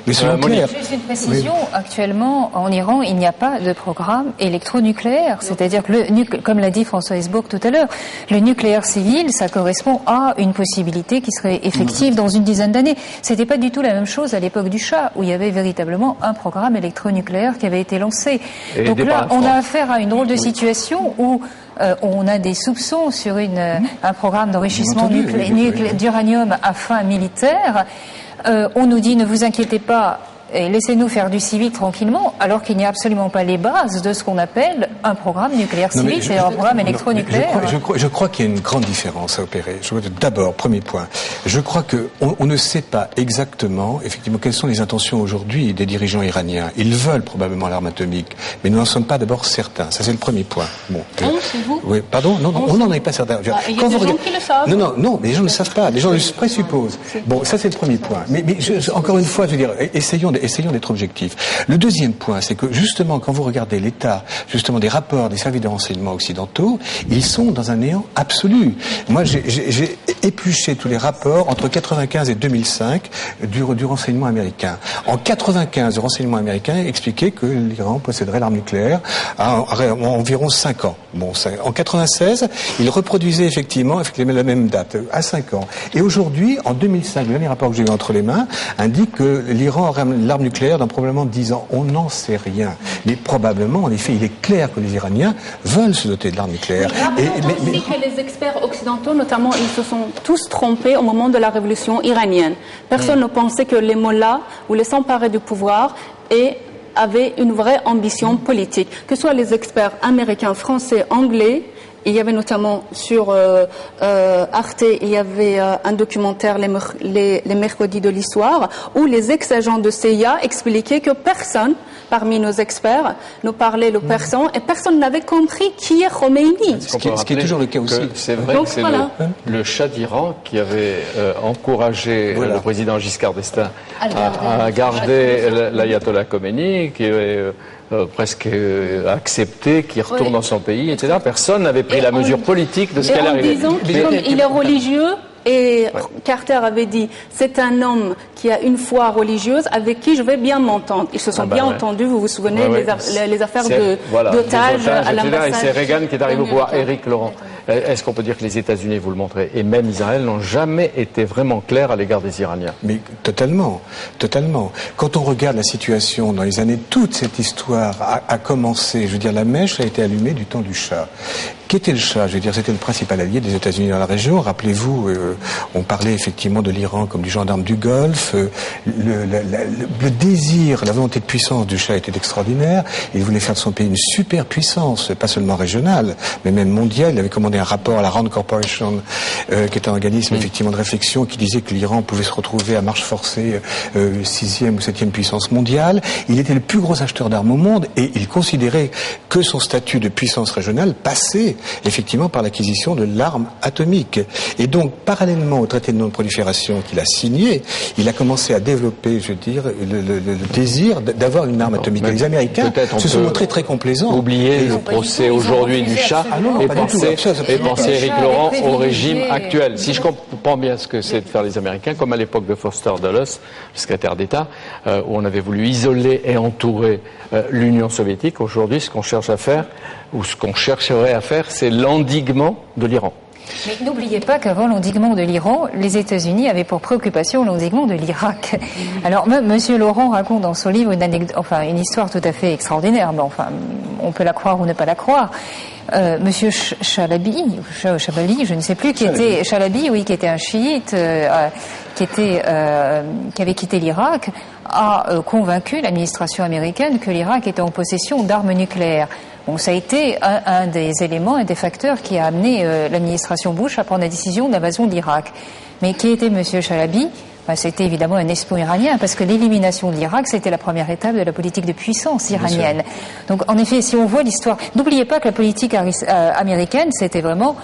Mais selon clair. Juste une précision, actuellement, en Iran, il n'y a pas de programme électronucléaire. C'est-à-dire que, comme l'a dit François Hesbourg tout à l'heure, le nucléaire civil, ça correspond à une possibilité qui serait effective dans une dizaine d'années. C'était pas du tout la même chose à l'époque du Shah, où il y avait véritablement un programme électronucléaire qui avait été lancé. Donc là, on a affaire à une drôle de situation où on a des soupçons sur un programme d'enrichissement d'uranium à fin militaire. On nous dit ne vous inquiétez pas et laissez-nous faire du civil tranquillement, alors qu'il n'y a absolument pas les bases de ce qu'on appelle un programme nucléaire civil, c'est un programme électronucléaire. Je crois qu'il y a une grande différence à opérer. D'abord, premier point, je crois qu'on ne sait pas exactement, effectivement, quelles sont les intentions aujourd'hui des dirigeants iraniens. Ils veulent probablement l'arme atomique, mais nous n'en sommes pas d'abord certains. Ça, c'est le premier point. Bon. C'est vous ? Oui, pardon ? Non, on n'en est pas certain. Il y a des gens qui le savent. Non, mais les gens ne le savent pas. Les gens le présupposent. Bon, ça, c'est le premier point. Mais encore une fois, je veux dire, essayons d'être objectifs. Le deuxième point, c'est que justement, quand vous regardez l'état, justement, des rapports des services de renseignement occidentaux, ils sont dans un néant absolu. Moi, j'ai épluché tous les rapports entre 95 et 2005 du renseignement américain. En 95, le renseignement américain expliquait que l'Iran posséderait l'arme nucléaire à environ 5 ans. Bon, en 96, il reproduisait effectivement la même date, à 5 ans. Et aujourd'hui, en 2005, le dernier rapport que j'ai eu entre les mains indique que l'Iran aurait l'arme nucléaire dans probablement 10 ans. On n'en sait rien. Mais probablement, en effet, il est clair que les Iraniens veulent se doter de l'arme nucléaire. Mais que les experts occidentaux, notamment, ils se sont tous trompés au moment de la révolution iranienne. Personne ne pensait que les mollahs voulaient s'emparer du pouvoir et avaient une vraie ambition politique. Que ce soit les experts américains, français, anglais. Il y avait notamment sur Arte, il y avait un documentaire, les mercredis de l'histoire, où les ex-agents de CIA expliquaient que personne parmi nos experts nous parlaient le persan et personne n'avait compris qui est Khomeini. Ce qui est toujours le cas aussi. C'est vrai que c'est le Shah d'Iran qui avait encouragé le président Giscard d'Estaing à garder l'ayatollah Khomeini, qui avait presque accepté qu'il retourne dans son pays, etc. Personne n'avait pris la mesure politique de ce qu'elle arrivait. En disant qu'il est religieux, et Carter avait dit, c'est un homme qui a une foi religieuse avec qui je vais bien m'entendre. Ils se sont bien entendus, vous vous souvenez, les affaires d'otages à l'ambassade. Et c'est Reagan qui est arrivé au pouvoir, Éric Laurent. Est-ce qu'on peut dire que les États-Unis, vous le montrez, et même Israël, n'ont jamais été vraiment clairs à l'égard des Iraniens? Mais totalement, totalement. Quand on regarde la situation dans les années, toute cette histoire a commencé, je veux dire, la mèche a été allumée du temps du Shah. Qu'était le Shah? Je veux dire, c'était le principal allié des États-Unis dans la région. Rappelez-vous, on parlait effectivement de l'Iran comme du gendarme du Golfe. Le désir, la volonté de puissance du Shah était extraordinaire. Il voulait faire de son pays une super puissance, pas seulement régionale, mais même mondiale. Il avait commandé un rapport à la Rand Corporation, qui est un organisme effectivement de réflexion, qui disait que l'Iran pouvait se retrouver à marche forcée 6e ou 7e puissance mondiale. Il était le plus gros acheteur d'armes au monde et il considérait que son statut de puissance régionale passait effectivement par l'acquisition de l'arme atomique. Et donc, parallèlement au traité de non-prolifération qu'il a signé, il a commencé à développer, je veux dire, le désir d'avoir une arme atomique. Et les Américains se sont montrés très complaisants. Oublier le procès aujourd'hui du Shah et penser Éric Laurent au régime actuel. Si je comprends bien ce que c'est de faire les Américains, comme à l'époque de Foster Dulles, le secrétaire d'État, où on avait voulu isoler et entourer l'Union soviétique, aujourd'hui, ce qu'on cherche à faire, ou ce qu'on chercherait à faire, c'est l'endiguement de l'Iran. Mais n'oubliez pas qu'avant l'endiguement de l'Iran, les États-Unis avaient pour préoccupation l'endiguement de l'Irak. Alors, Monsieur Laurent raconte dans son livre une histoire tout à fait extraordinaire. Mais enfin, on peut la croire ou ne pas la croire. Monsieur Chalabi, je ne sais plus, qui était un chiite, qui avait quitté l'Irak, a convaincu l'administration américaine que l'Irak était en possession d'armes nucléaires. Bon, ça a été un des éléments, un des facteurs qui a amené l'administration Bush à prendre la décision d'invasion de l'Irak. Mais qui était Monsieur Chalabi? C'était évidemment un espion iranien, parce que l'élimination de l'Irak, c'était la première étape de la politique de puissance iranienne. Donc, en effet, si on voit l'histoire, n'oubliez pas que la politique américaine, c'était vraiment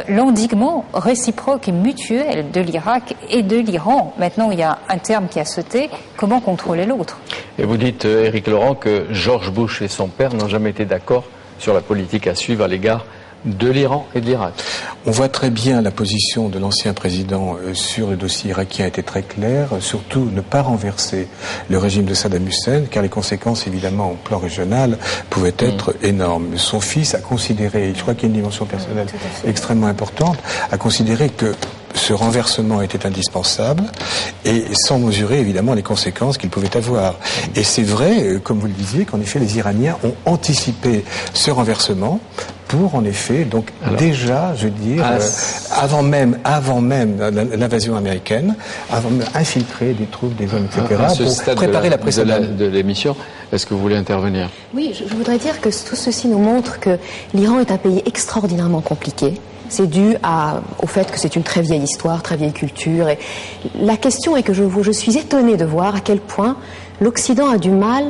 l'endiguement réciproque et mutuel de l'Irak et de l'Iran. Maintenant, il y a un terme qui a sauté, comment contrôler l'autre? Et vous dites, Éric Laurent, que George Bush et son père n'ont jamais été d'accord sur la politique à suivre à l'égard de l'Iran et de l'Irak. On voit très bien la position de l'ancien président sur le dossier irakien était très claire, surtout ne pas renverser le régime de Saddam Hussein, car les conséquences évidemment au plan régional pouvaient être énormes. Son fils a considéré, je crois qu'il y a une dimension personnelle extrêmement importante, a considéré que ce renversement était indispensable et sans mesurer évidemment les conséquences qu'il pouvait avoir. Et c'est vrai, comme vous le disiez, qu'en effet les Iraniens ont anticipé ce renversement pour en effet, donc déjà, je veux dire, avant même l'invasion américaine, avant même infiltrer des troupes, des hommes, etc., à ce pour stade préparer la précédente de l'émission. Est-ce que vous voulez intervenir? Oui, je voudrais dire que tout ceci nous montre que l'Iran est un pays extraordinairement compliqué. C'est dû au fait que c'est une très vieille histoire, très vieille culture. Et la question est que je suis étonnée de voir à quel point l'Occident a du mal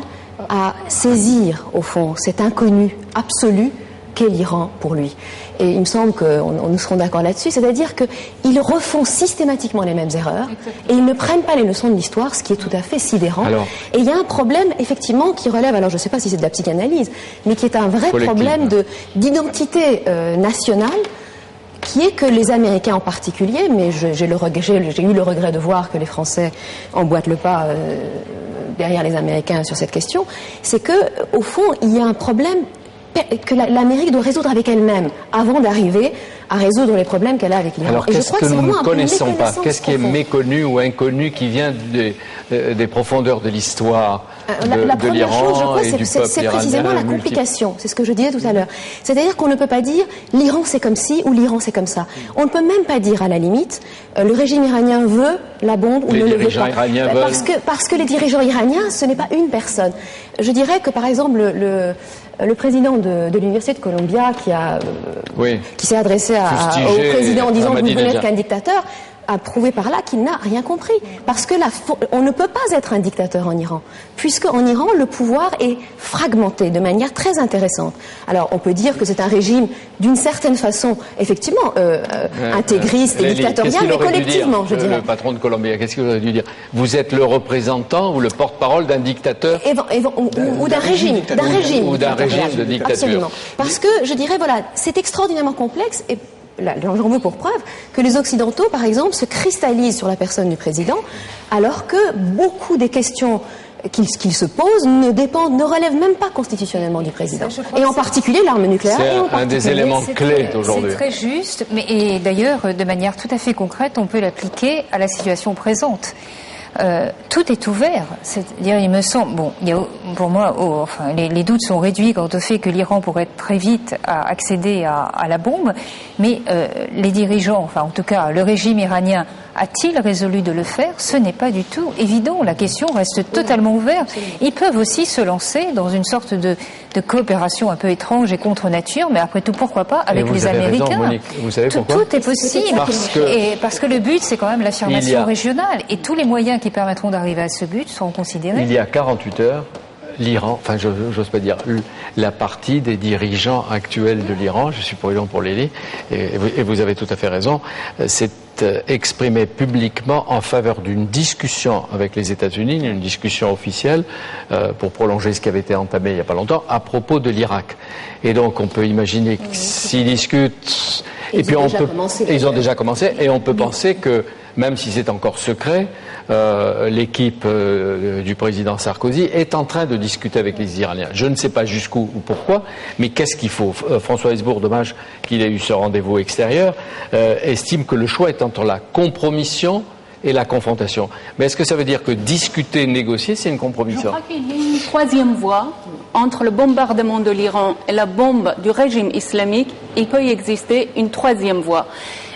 à saisir, au fond, cet inconnu absolu qu'est l'Iran pour lui. Et il me semble que nous serons d'accord là-dessus, c'est-à-dire qu'ils refont systématiquement les mêmes erreurs et ils ne prennent pas les leçons de l'histoire, ce qui est tout à fait sidérant. Et il y a un problème, effectivement, qui relève, alors je ne sais pas si c'est de la psychanalyse, mais qui est un vrai problème d'identité nationale, qui est que les Américains en particulier, mais j'ai eu le regret de voir que les Français emboîtent le pas derrière les Américains sur cette question, c'est que, au fond, il y a un problème que l'Amérique doit résoudre avec elle-même avant d'arriver à résoudre les problèmes qu'elle a avec l'Iran. Alors qu'est-ce que nous ne connaissons pas? Qu'est-ce qui est méconnu ou inconnu qui vient des profondeurs de l'histoire de l'Iran et du peuple iranien? C'est précisément la complication, c'est ce que je disais tout à l'heure. C'est-à-dire qu'on ne peut pas dire l'Iran c'est comme ci ou l'Iran c'est comme ça. On ne peut même pas dire à la limite le régime iranien veut la bombe ou ne le veut pas. Parce que les dirigeants iraniens, ce n'est pas une personne. Je dirais que par exemple le président de l'Université de Columbia qui s'est adressé au président en disant que vous venez qu'un dictateur, a prouvé par là qu'il n'a rien compris. Parce que on ne peut pas être un dictateur en Iran, puisque en Iran, le pouvoir est fragmenté de manière très intéressante. Alors, on peut dire que c'est un régime, d'une certaine façon, effectivement, intégriste et dictatorial, mais collectivement, je dirais. Le patron de Colombia, qu'est-ce qu'il aurait dû dire? Vous êtes le représentant ou le porte-parole d'un dictateur? Ou d'un régime. Ou d'un régime de dictature. Absolument. Parce que, je dirais, voilà, c'est extraordinairement complexe, et j'en veux pour preuve que les Occidentaux, par exemple, se cristallisent sur la personne du président, alors que beaucoup des questions qu'ils se posent ne relèvent même pas constitutionnellement du président. Et en particulier l'arme nucléaire. C'est un des éléments clés d'aujourd'hui. C'est très juste, et d'ailleurs, de manière tout à fait concrète, on peut l'appliquer à la situation présente. Tout est ouvert. C'est-à-dire, il me semble, pour moi, les doutes sont réduits quant au fait que l'Iran pourrait très vite accéder à la bombe, mais les dirigeants, en tout cas, le régime iranien, a-t-il résolu de le faire? Ce n'est pas du tout évident. La question reste totalement ouverte. Ils peuvent aussi se lancer dans une sorte de coopération un peu étrange et contre nature, mais après tout, pourquoi pas avec les Américains? Raison, Monique. Vous savez pourquoi? Tout est possible. Parce que le but, c'est quand même l'affirmation régionale. Et tous les moyens qui permettront d'arriver à ce but seront considérés. Il y a 48 heures, l'Iran, j'ose pas dire, la partie des dirigeants actuels de l'Iran, je suis pour l'élite, et vous avez tout à fait raison, s'est exprimé publiquement en faveur d'une discussion avec les États-Unis, une discussion officielle pour prolonger ce qui avait été entamé il n'y a pas longtemps à propos de l'Irak. Et donc on peut imaginer que s'ils discutent, ils ont déjà commencé, et on peut penser que même si c'est encore secret, l'équipe du président Sarkozy est en train de discuter avec les Iraniens. Je ne sais pas jusqu'où ou pourquoi, mais qu'est-ce qu'il faut? François Hesbourg, dommage qu'il ait eu ce rendez-vous extérieur, estime que le choix est entre la compromission et la confrontation. Mais est-ce que ça veut dire que discuter, négocier, c'est une compromission? Je crois qu'il y a une troisième voie entre le bombardement de l'Iran et la bombe du régime islamique. Il peut y exister une troisième voie.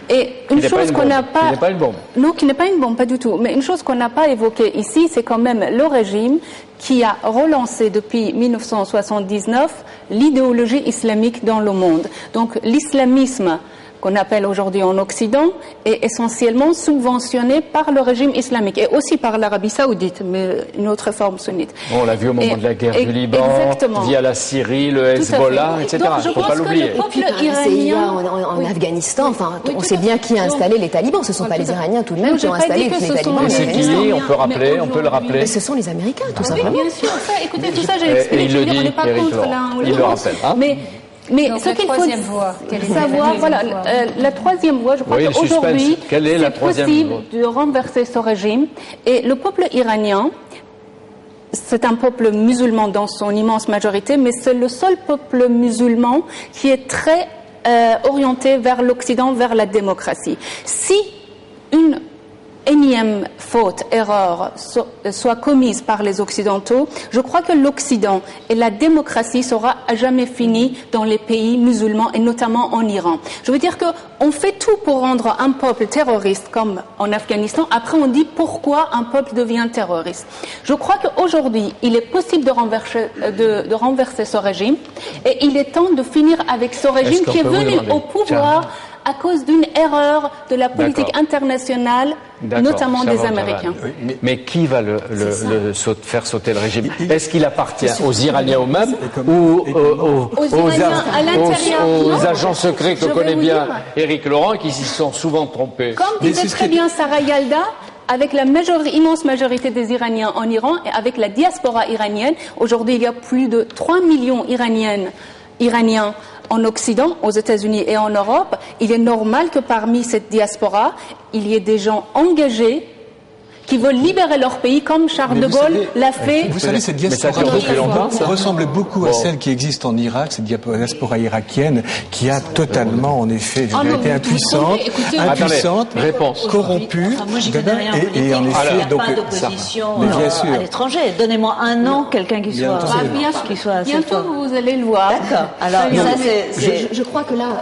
Et une chose qu'on n'a pas... Qui n'est pas une bombe. Non, qui n'est pas une bombe, pas du tout. Mais une chose qu'on n'a pas évoquée ici, c'est quand même le régime qui a relancé depuis 1979 l'idéologie islamique dans le monde. Donc l'islamisme qu'on appelle aujourd'hui en Occident, est essentiellement subventionné par le régime islamique et aussi par l'Arabie Saoudite, mais une autre forme sunnite. On l'a vu au moment de la guerre du Liban, via la Syrie, le Hezbollah, etc. Il ne faut pas l'oublier. Et puis par la CIA en Afghanistan, on sait bien qui a installé les talibans. Ce ne sont pas les Iraniens tout de même qui ont installé les talibans. Et c'est qui? On peut le rappeler. Mais ce sont les Américains, tout simplement. Oui, bien sûr. Écoutez, tout ça, j'ai expliqué. Et il le dit, on n'est pas contre l'un ou l'autre. Il le rappelle. Mais donc, ce qu'il faut savoir, la troisième voie, je crois qu'aujourd'hui, c'est possible de renverser ce régime. Et le peuple iranien, c'est un peuple musulman dans son immense majorité, mais c'est le seul peuple musulman qui est très orienté vers l'Occident, vers la démocratie. Si une énième faute, erreur soit commise par les Occidentaux, je crois que l'Occident et la démocratie sera à jamais finie dans les pays musulmans et notamment en Iran. Je veux dire qu'on fait tout pour rendre un peuple terroriste comme en Afghanistan. Après, on dit pourquoi un peuple devient terroriste. Je crois qu'aujourd'hui, il est possible de renverser ce régime et il est temps de finir avec ce régime qui est venu au pouvoir à cause d'une erreur de la politique internationale, notamment des Américains. Mais qui va faire sauter le régime? Est-ce qu'il appartient aux Iraniens eux-mêmes ou aux agents secrets que connaît bien Éric Laurent et qui s'y sont souvent trompés? Comme disait très bien Sarah Yalda, avec la immense majorité des Iraniens en Iran et avec la diaspora iranienne, aujourd'hui il y a plus de 3 millions Iraniens en Occident, aux États-Unis et en Europe, il est normal que parmi cette diaspora, il y ait des gens engagés qui veulent libérer leur pays, comme Charles de Gaulle l'a fait. Vous savez, cette diaspora ressemble beaucoup à celle qui existe en Irak, cette diaspora irakienne, qui a totalement, en effet, été impuissante, corrompue, et en effet, donc, pas d'opposition à l'étranger. Donnez-moi un nom, quelqu'un qui soit bientôt vous allez le voir. D'accord. Alors, je crois que là,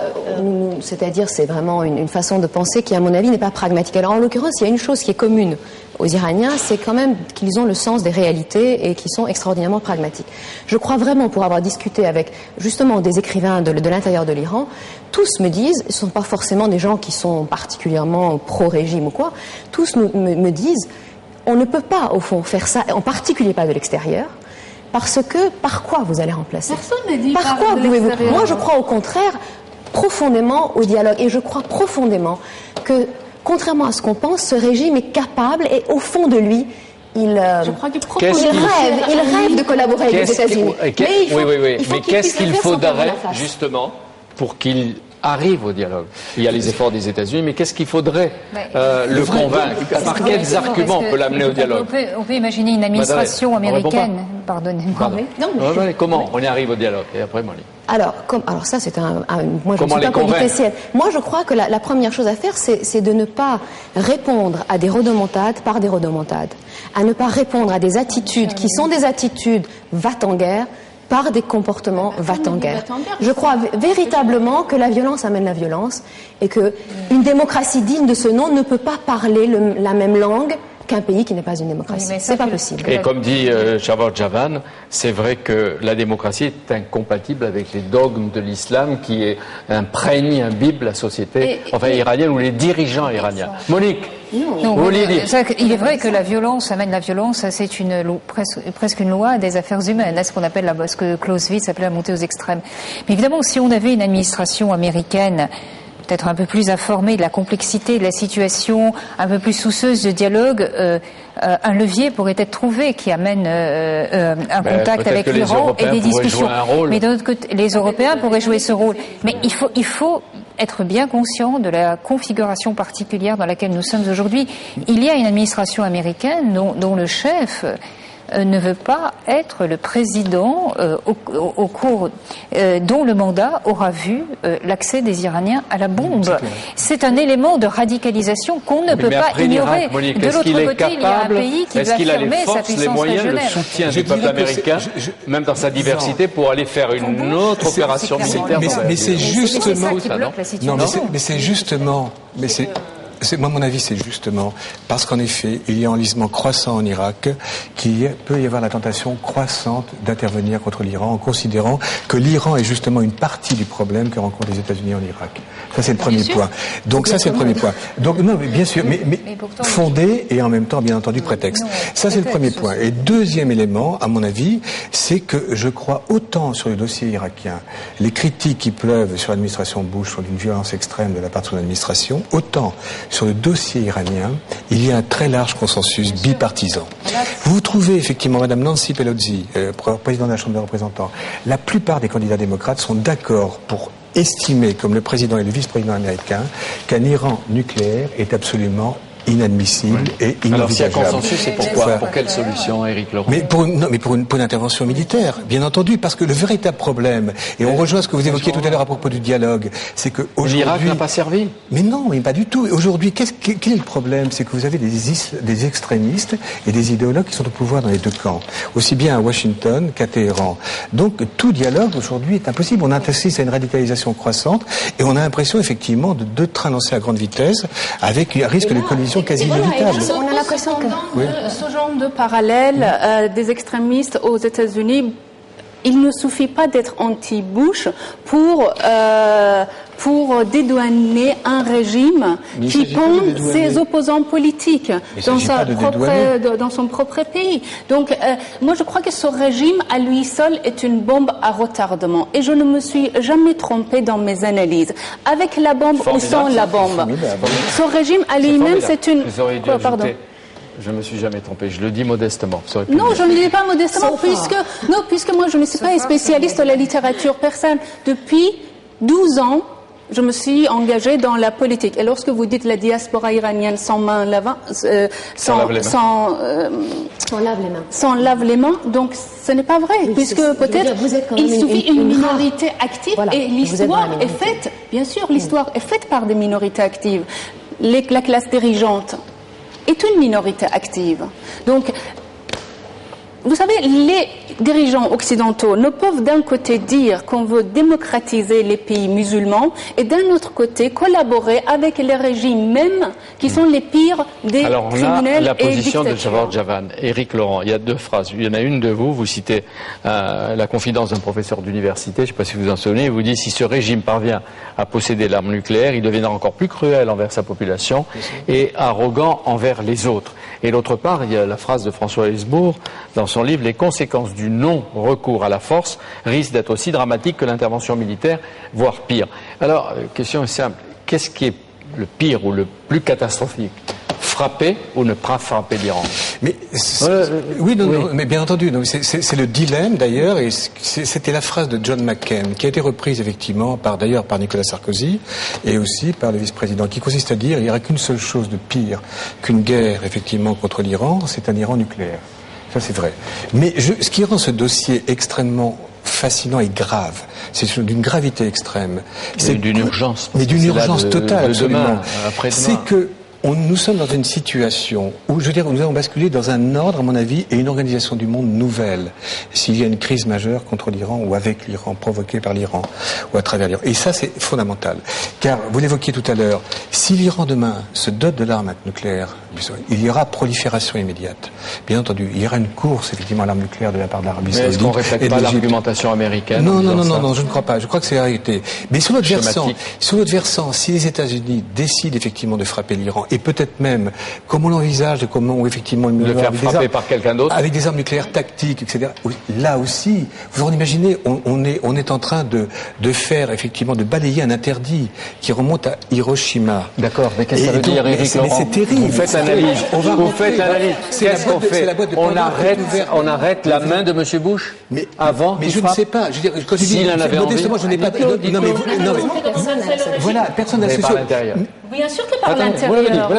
c'est-à-dire, c'est vraiment une façon de penser qui, à mon avis, n'est pas pragmatique. Alors, en l'occurrence, il y a une chose qui est commune aux Iraniens, c'est quand même qu'ils ont le sens des réalités et qu'ils sont extraordinairement pragmatiques. Je crois vraiment, pour avoir discuté avec justement des écrivains de l'intérieur de l'Iran, tous me disent, ce ne sont pas forcément des gens qui sont particulièrement pro-régime ou quoi, tous me disent, on ne peut pas au fond faire ça, en particulier pas de l'extérieur, parce que par quoi vous allez remplacer? Personne ne dit par quoi de pouvez-vous? l'extérieur. Moi je crois au contraire profondément au dialogue et je crois profondément que contrairement à ce qu'on pense, ce régime est capable et au fond de lui, il rêve de collaborer avec les États-Unis. Mais qu'est-ce qu'il faudrait justement pour qu'il arrive au dialogue? Il y a les efforts des États-Unis, mais qu'est-ce qu'il faudrait le convaincre? Par quels arguments on peut l'amener au dialogue? On peut imaginer une administration américaine. Pardonnez-moi. Comment on y arrive au dialogue? Et après, Molly. Alors ça c'est moi je ne suis pas politicienne. Moi je crois que la première chose à faire c'est de ne pas répondre à des rodomontades par des rodomontades, à ne pas répondre à des attitudes qui sont des attitudes va-t-en-guerre par des comportements va-t-en-guerre. Je crois véritablement que la violence amène la violence et que une démocratie digne de ce nom ne peut pas parler la même langue qu'un pays qui n'est pas une démocratie. Oui, c'est pas possible. Et comme dit Javad Javan, c'est vrai que la démocratie est incompatible avec les dogmes de l'islam qui imbibent la société iranienne ou les dirigeants iraniens. Monique, vous vouliez dire? Il est vrai que la violence amène la violence, c'est presque une loi des affaires humaines, ce qu'on appelle ce que Clausewitz appelait la montée aux extrêmes. Mais évidemment, si on avait une administration américaine peut-être un peu plus informée de la complexité de la situation, un peu plus soucieuse de dialogue, un levier pourrait être trouvé qui amène un contact avec l'Iran et des discussions. Mais d'un autre côté, les Européens pourraient jouer ce rôle. Mais il faut être bien conscient de la configuration particulière dans laquelle nous sommes aujourd'hui. Il y a une administration américaine dont le chef ne veut pas être le président au cours dont le mandat aura vu l'accès des Iraniens à la bombe. C'est un élément de radicalisation qu'on ne peut pas ignorer. De l'autre côté, il y a un pays qui doit affirmer sa puissance les moyens, régionale. le soutien du peuple américain, même dans sa diversité, pour aller faire une autre opération militaire. Mais c'est justement... Moi, à mon avis, c'est justement parce qu'en effet, il y a un enlisement croissant en Irak qu'il peut y avoir la tentation croissante d'intervenir contre l'Iran en considérant que l'Iran est justement une partie du problème que rencontrent les États-Unis en Irak. Ça, c'est le premier point. Donc, ça, c'est le premier point. Donc, non, mais bien sûr, mais fondé et en même temps, bien entendu, prétexte. Ça, c'est le premier point. Et deuxième élément, à mon avis, c'est que je crois autant sur le dossier irakien, les critiques qui pleuvent sur l'administration Bush sont d'une violence extrême de la part de son administration, autant sur le dossier iranien, il y a un très large consensus bipartisan. Vous trouvez effectivement Madame Nancy Pelosi, présidente de la Chambre des représentants, la plupart des candidats démocrates sont d'accord pour estimer, comme le président et le vice-président américain, qu'un Iran nucléaire est absolument inadmissible et inenvisageable. Alors s'il y a consensus, c'est pourquoi? Pour quelle solution, Éric Laurent? Mais pour une intervention militaire, bien entendu, parce que le véritable problème, et on rejoint ce que vous évoquiez tout à l'heure à propos du dialogue, c'est que aujourd'hui... L'Irak n'a pas servi? Mais non, mais pas du tout. Aujourd'hui, quel est le problème? C'est que vous avez des extrémistes et des idéologues qui sont au pouvoir dans les deux camps, aussi bien à Washington qu'à Téhéran. Donc tout dialogue aujourd'hui est impossible. On assiste à une radicalisation croissante et on a l'impression effectivement de deux trains lancés à grande vitesse avec un risque de collision quasi inévitable. On a l'impression que ce genre de parallèle des extrémistes aux États-Unis, il ne suffit pas d'être anti-Bush pour dédouaner un régime qui pond ses opposants politiques dans son propre pays. Donc, moi, je crois que ce régime, à lui seul, est une bombe à retardement. Et je ne me suis jamais trompée dans mes analyses. Avec la bombe ou sans la bombe. Ce régime, à lui-même, c'est une... Pardon. Je me suis jamais trompé. Je le dis modestement. Non, je ne le dis pas modestement, puisque moi, je ne suis pas spécialiste de la littérature persane. Depuis 12 ans, je me suis engagée dans la politique. Et lorsque vous dites la diaspora iranienne sans lave les mains, donc ce n'est pas vrai, puisque peut-être il suffit une minorité active et l'histoire est faite, bien sûr, l'histoire est faite par des minorités actives. La classe dirigeante est une minorité active. Donc, vous savez, dirigeants occidentaux ne peuvent d'un côté dire qu'on veut démocratiser les pays musulmans et d'un autre côté collaborer avec les régimes mêmes qui sont les pires des criminels et dictateurs. La position de Jawad Javan, Éric Laurent, il y a deux phrases. Il y en a une de vous citez la confidence d'un professeur d'université, je ne sais pas si vous vous en souvenez, vous dites si ce régime parvient à posséder l'arme nucléaire, il deviendra encore plus cruel envers sa population et arrogant envers les autres. Et d'autre part, il y a la phrase de François Hesbourg dans son livre « Les conséquences du non-recours à la force risquent d'être aussi dramatiques que l'intervention militaire, voire pire ». Alors, la question est simple. Qu'est-ce qui est le pire ou le plus catastrophique ? Frapper ou ne pas frapper l'Iran? Mais mais bien entendu, c'est le dilemme d'ailleurs, et c'était la phrase de John McCain qui a été reprise effectivement par Nicolas Sarkozy et aussi par le vice-président, qui consiste à dire il n'y aura qu'une seule chose de pire qu'une guerre effectivement contre l'Iran, c'est un Iran nucléaire. Ça c'est vrai. Mais ce qui rend ce dossier extrêmement fascinant et grave, c'est d'une gravité extrême. C'est d'une urgence. Mais d'une urgence totale, absolument. C'est que nous sommes dans une situation où, nous avons basculé dans un ordre, à mon avis, et une organisation du monde nouvelle. S'il y a une crise majeure contre l'Iran ou avec l'Iran, provoquée par l'Iran ou à travers l'Iran. Et ça, c'est fondamental. Car, vous l'évoquiez tout à l'heure, si l'Iran demain se dote de l'arme nucléaire, il y aura prolifération immédiate. Bien entendu, il y aura une course, effectivement, à l'arme nucléaire de la part de l'Arabie Saoudite. Mais est-ce qu'on ne répète pas l'argumentation américaine? Non, je ne crois pas. Je crois que c'est la réalité. Mais sur l'autre versant, si les États-Unis décident effectivement de frapper l'Iran, et peut-être même, comme on l'envisage, effectivement, le faire frapper par quelqu'un d'autre, avec des armes nucléaires tactiques, etc. Là aussi, vous en imaginez, on est en train de faire effectivement de balayer un interdit qui remonte à Hiroshima. D'accord, mais qu'est-ce que ça veut dire, Éric Laurent? Mais c'est terrible. Vous faites l'analyse. Qu'est-ce qu'on fait? On arrête la main de M. Bush avant. Mais je ne sais pas. Je veux dire, quand je dis modestement, je n'ai pas. Non mais voilà, personne n'a ce Bien sûr que par l'intérieur.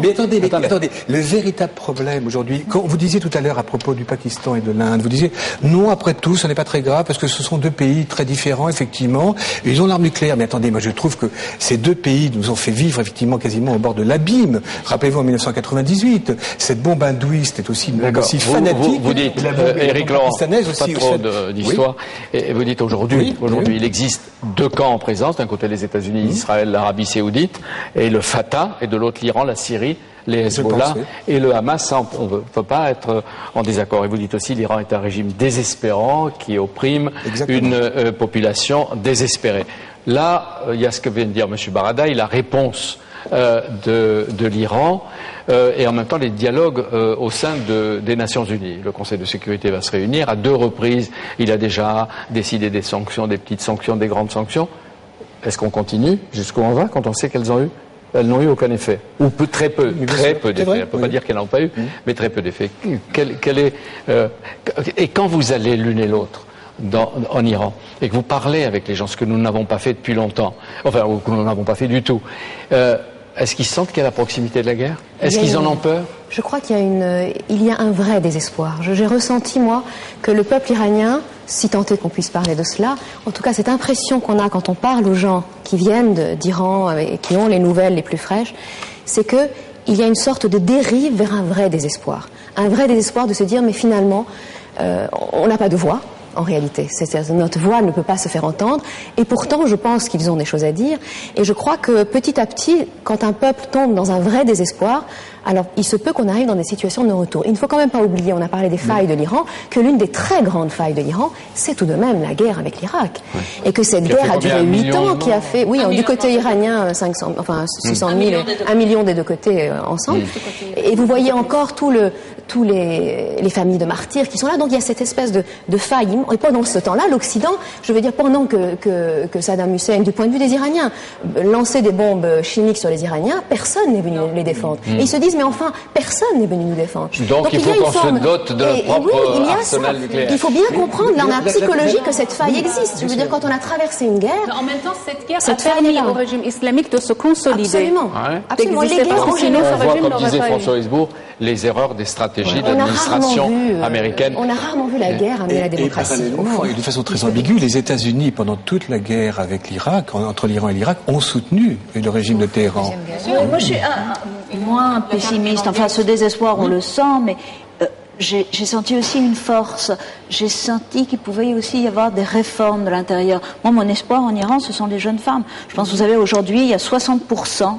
Mais attendez, le véritable problème aujourd'hui, quand vous disiez tout à l'heure à propos du Pakistan et de l'Inde, vous disiez non, après tout, ce n'est pas très grave parce que ce sont deux pays très différents, effectivement. Ils ont l'arme nucléaire. Mais attendez, moi je trouve que ces deux pays nous ont fait vivre effectivement quasiment au bord de l'abîme. Rappelez-vous en 1998, cette bombe hindouiste est aussi une bombe aussi fanatique. Vous dites, Éric Laurent, pas trop d'histoire. Et vous dites aujourd'hui, il existe deux camps en présence. D'un côté les États-Unis, Israël, l'Arabie Saoudite, et le Fatah, et de l'autre l'Iran, la Syrie, les Hezbollah et le Hamas. Ça, on ne peut pas être en désaccord. Et vous dites aussi l'Iran est un régime désespérant qui opprime une population désespérée. Là, il y a ce que vient de dire M. Baradei, la réponse de l'Iran et en même temps les dialogues au sein des Nations Unies. Le Conseil de sécurité va se réunir à 2 reprises. Il a déjà décidé des sanctions, des petites sanctions, des grandes sanctions. Est-ce qu'on continue jusqu'où on va quand on sait qu'elles n'ont eu aucun effet, ou très peu d'effets. On ne peut pas dire qu'elles n'ont pas eu, mais très peu d'effets. Et quand vous allez l'une et l'autre en Iran, et que vous parlez avec les gens, ce que nous n'avons pas fait depuis longtemps, ou que nous n'avons pas fait du tout, est-ce qu'ils sentent qu'il y a la proximité de la guerre? Est-ce qu'ils en ont peur? Je crois qu'il y a un vrai désespoir. J'ai ressenti, moi, que le peuple iranien, si tant est qu'on puisse parler de cela, en tout cas cette impression qu'on a quand on parle aux gens qui viennent d'Iran et qui ont les nouvelles les plus fraîches, c'est qu'il y a une sorte de dérive vers un vrai désespoir. Un vrai désespoir de se dire, mais finalement, on n'a pas de voix. En réalité, notre voix ne peut pas se faire entendre, et pourtant je pense qu'ils ont des choses à dire, et je crois que petit à petit, quand un peuple tombe dans un vrai désespoir, alors il se peut qu'on arrive dans des situations de non-retour. Il ne faut quand même pas oublier, on a parlé des failles de l'Iran, que l'une des très grandes failles de l'Iran, c'est tout de même la guerre avec l'Irak, et que cette guerre a duré 8 ans, qui a fait, du côté iranien, 600 000, 1 million des deux côtés ensemble, et vous voyez encore tous les familles de martyrs qui sont là, donc il y a cette espèce de faille. Et pendant ce temps-là, l'Occident, je veux dire, pendant que Saddam Hussein, du point de vue des Iraniens, lançait des bombes chimiques sur les Iraniens, personne n'est venu les défendre. Et ils se disent, mais enfin, personne n'est venu nous défendre. Donc il faut qu'on se dote de propre arsenal nucléaire. Il faut bien comprendre, dans la psychologie, que cette faille existe. Je veux dire, quand on a traversé une guerre... En même temps, cette guerre a permis au régime islamique de se consolider. Absolument. Les guerres on voit, comme disait François Hesbourg, les erreurs des stratégies de l'administration américaine. On a rarement vu la guerre amener la démocratie. Et de façon très ambiguë, les États-Unis, pendant toute la guerre avec l'Irak, entre l'Iran et l'Irak, ont soutenu le régime de Téhéran. Moi, je suis moins pessimiste. Enfin, ce désespoir, on le sent, mais j'ai senti aussi une force. J'ai senti qu'il pouvait aussi y avoir des réformes de l'intérieur. Moi, mon espoir en Iran, ce sont les jeunes femmes. Je pense que vous savez, aujourd'hui, il y a 60%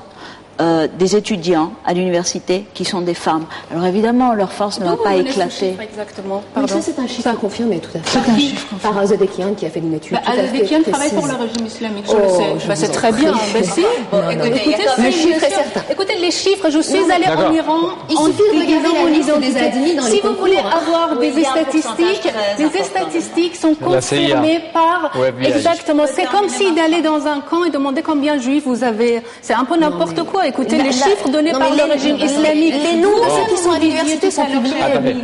des étudiants à l'université qui sont des femmes. Alors évidemment, leur force ne va pas éclater. Exactement. Donc ça, c'est un chiffre confirmé, tout à fait. C'est un chiffre confirmé. Par Azedekian qui a fait une étude. Azedekian travaille pour le régime islamique, je le sais. C'est très bien. Si. Écoutez, le chiffre est certain. Écoutez, les chiffres, je suis allée en Iran. Il suffit de regarder la liste des admis dans les Si vous voulez concours, avoir des statistiques, les statistiques sont confirmées par... Exactement. C'est comme si d'aller dans un camp et demander combien de juifs vous avez. C'est un peu n'importe quoi. Écoutez, les chiffres donnés par le régime islamique. Les noms de ceux qui sont à l'université sont publiés. Attendez,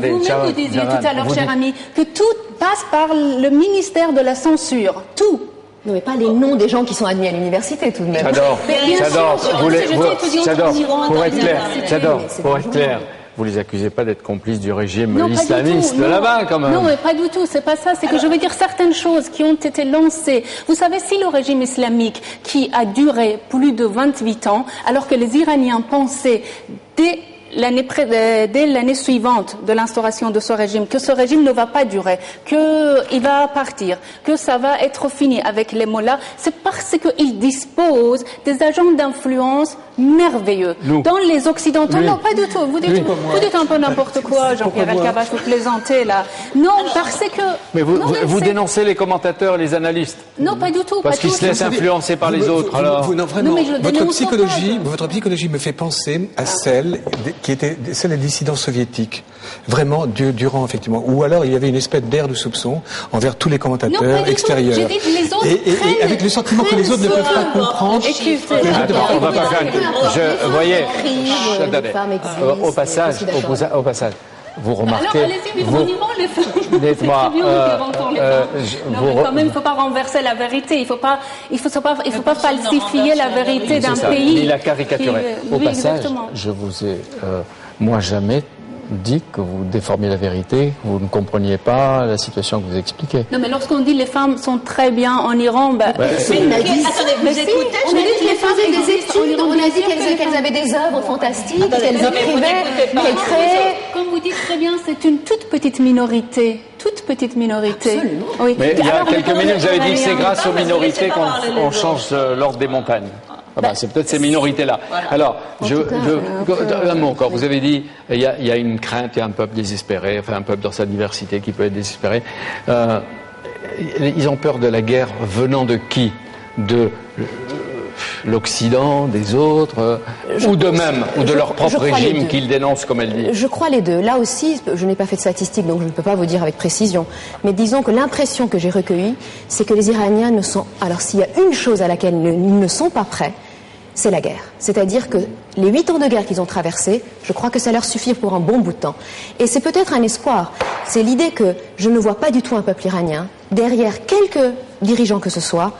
Vous-même vous disiez tout à l'heure, cher ami, que tout passe par le ministère de la censure. Tout. Non, mais pas les noms des gens qui sont admis à l'université, tout de même. Pour être clair, vous les accusez pas d'être complices du régime islamiste de là-bas, quand même. Non, mais pas du tout, c'est pas ça. C'est que je veux dire certaines choses qui ont été lancées. Vous savez, si le régime islamique, qui a duré plus de 28 ans, alors que les Iraniens pensaient dès l'année suivante de l'instauration de ce régime, que ce régime ne va pas durer, qu'il va partir, que ça va être fini avec les mollahs, c'est parce qu'ils disposent des agents d'influence merveilleux. Dans les Occidentaux, non, pas du tout. Vous dites un peu n'importe quoi, Jean-Pierre Elkabbach, vous plaisantez là. Non, parce que... Mais vous dénoncez les commentateurs et les analystes. Non, pas du tout. Parce qu'ils se laissent influencer par les autres, alors... Non, vraiment, votre psychologie me fait penser à celle qui était celle des dissidents soviétiques, vraiment durant effectivement, ou alors il y avait une espèce d'air de soupçon envers tous les commentateurs extérieurs. J'ai dit que les autres et avec le sentiment que les autres ne peuvent pas comprendre. Attends, on va pas faire. Vous voyez, au passage, vous remarquez. Alors allez-y, mais les femmes. Dites-moi. Quand même, il ne faut pas renverser la vérité. Il faut pas falsifier la vérité d'un pays. Ni la caricaturer. Au passage, je vous ai, moi, jamais dit que vous déformiez la vérité, que vous ne compreniez pas la situation que vous expliquez. Non, mais lorsqu'on dit les femmes sont très bien en Iran, attendez, vous écoutez, on a dit que les femmes faisaient des études, on a dit qu'elles avaient des œuvres fantastiques, qu'elles écrivaient, qu'elles créaient. Comme vous dites très bien, c'est une toute petite minorité. Toute petite minorité. Absolument. Oui. Mais il y a quelques minutes, vous avez dit que c'est grâce aux minorités qu'on change l'ordre des montagnes. C'est peut-être ces minorités-là. Alors, un mot encore. Vous avez dit, il y a une crainte, il y a un peuple désespéré, enfin un peuple dans sa diversité qui peut être désespéré. Ils ont peur de la guerre venant de qui? De l'Occident, des autres, ou d'eux-mêmes, ou de leur propre régime qu'ils dénoncent, comme elle dit? Je crois les deux. Là aussi, je n'ai pas fait de statistiques, donc je ne peux pas vous dire avec précision. Mais disons que l'impression que j'ai recueillie, c'est que les Iraniens ne sont... Alors, s'il y a une chose à laquelle ils ne sont pas prêts, c'est la guerre. C'est-à-dire que les 8 ans de guerre qu'ils ont traversés, je crois que ça leur suffit pour un bon bout de temps. Et c'est peut-être un espoir. C'est l'idée que je ne vois pas du tout un peuple iranien, derrière quelques dirigeants que ce soit,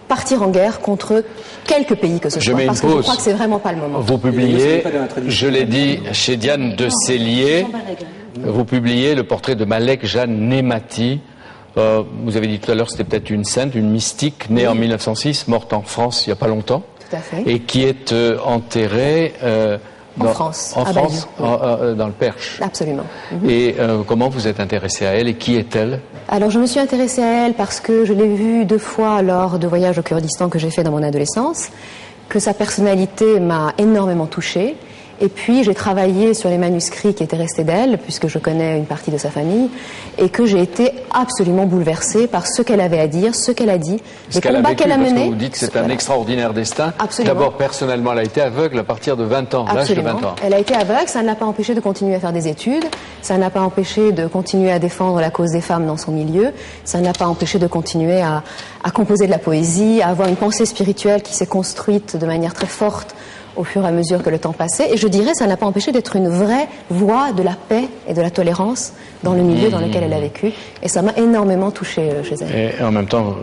partir en guerre contre quelques pays que ce soit. Parce que je crois que c'est vraiment pas le moment. Vous publiez, je l'ai dit chez Diane de Cellier, vous publiez le portrait de Malek Jeanne Nemati. Vous avez dit tout à l'heure, c'était peut-être une sainte, une mystique, née en 1906, morte en France il n'y a pas longtemps. Tout à fait. Et qui est enterrée en France, dans le Perche. Absolument. Et comment vous êtes intéressée à elle et qui est-elle? Alors je me suis intéressée à elle parce que je l'ai vue 2 fois lors de voyages au Kurdistan que j'ai fait dans mon adolescence, que sa personnalité m'a énormément touchée. Et puis j'ai travaillé sur les manuscrits qui étaient restés d'elle, puisque je connais une partie de sa famille, et que j'ai été absolument bouleversée par ce qu'elle avait à dire, ce qu'elle a dit, les combats qu'elle a menés. Parce que vous dites que c'est un extraordinaire destin. Absolument. D'abord, personnellement, elle a été aveugle à partir de 20 ans, l'âge de 20 ans. Elle a été aveugle, ça ne l'a pas empêché de continuer à faire des études, ça ne l'a pas empêché de continuer à défendre la cause des femmes dans son milieu, ça ne l'a pas empêché de continuer à composer de la poésie, à avoir une pensée spirituelle qui s'est construite de manière très forte au fur et à mesure que le temps passait. Et je dirais, ça ne l'a pas empêché d'être une vraie voix de la paix et de la tolérance dans le milieu dans lequel elle a vécu. Et ça m'a énormément touchée chez elle. Et en même temps,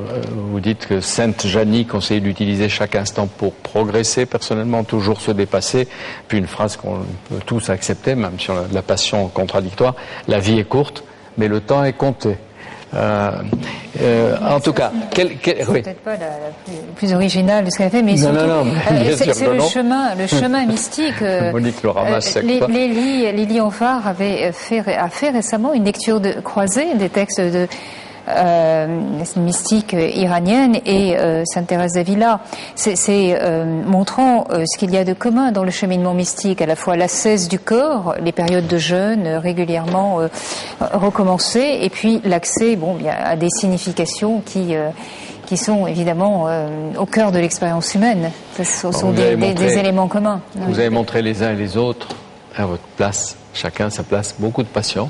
vous dites que Sainte Janie conseille d'utiliser chaque instant pour progresser, personnellement, toujours se dépasser. Puis une phrase qu'on peut tous accepter, même sur la passion contradictoire, la vie est courte, mais le temps est compté. En tout cas, c'est oui. peut-être pas la plus originale de ce qu'elle a fait, mais surtout, c'est le chemin mystique. Monique le ramasse. Lily Enfar a fait récemment une lecture croisée des textes de mystique iranienne et Sainte Thérèse d'Avila. C'est montrant ce qu'il y a de commun dans le cheminement mystique, à la fois l'ascèse du corps, les périodes de jeûne régulièrement recommencées, et puis l'accès à des significations qui sont évidemment au cœur de l'expérience humaine. Ce sont des éléments communs. Vous avez montré les uns et les autres à votre place, chacun sa place, beaucoup de patience.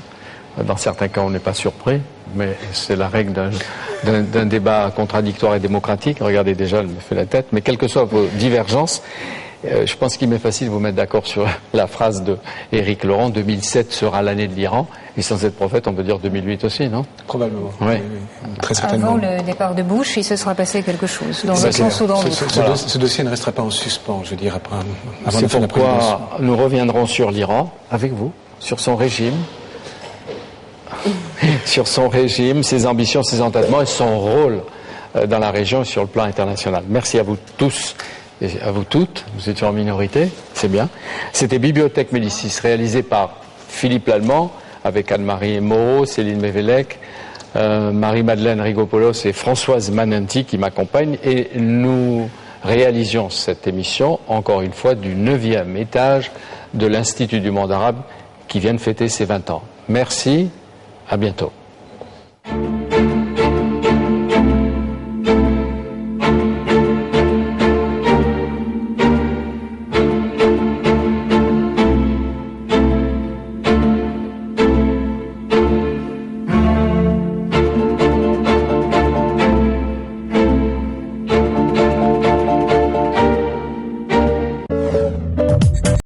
Dans certains cas, on n'est pas surpris, mais c'est la règle d'un débat contradictoire et démocratique. Regardez déjà, elle me fait la tête. Mais quelles que soient vos divergences, je pense qu'il m'est facile de vous mettre d'accord sur la phrase de Éric Laurent, 2007 sera l'année de l'Iran. Et sans être prophète, on peut dire 2008 aussi, non? Probablement. Oui. Très certainement. Avant le départ de Bush, il se sera passé quelque chose, dans un sens ou dans l'autre. Ce dossier ne restera pas en suspens, je veux dire, avant C'est la fin de la présidence. pourquoi nous reviendrons sur l'Iran, avec vous, sur son régime, ses ambitions, ses entêtements et son rôle dans la région et sur le plan international. Merci à vous tous et à vous toutes. Nous étions en minorité, c'est bien. C'était Bibliothèque Médicis, réalisée par Philippe Lallemand, avec Anne-Marie Moreau, Céline Mévélec, Marie-Madeleine Rigopoulos et Françoise Manenti qui m'accompagnent. Et nous réalisions cette émission, encore une fois, du 9e étage de l'Institut du monde arabe qui vient de fêter ses 20 ans. Merci, à bientôt.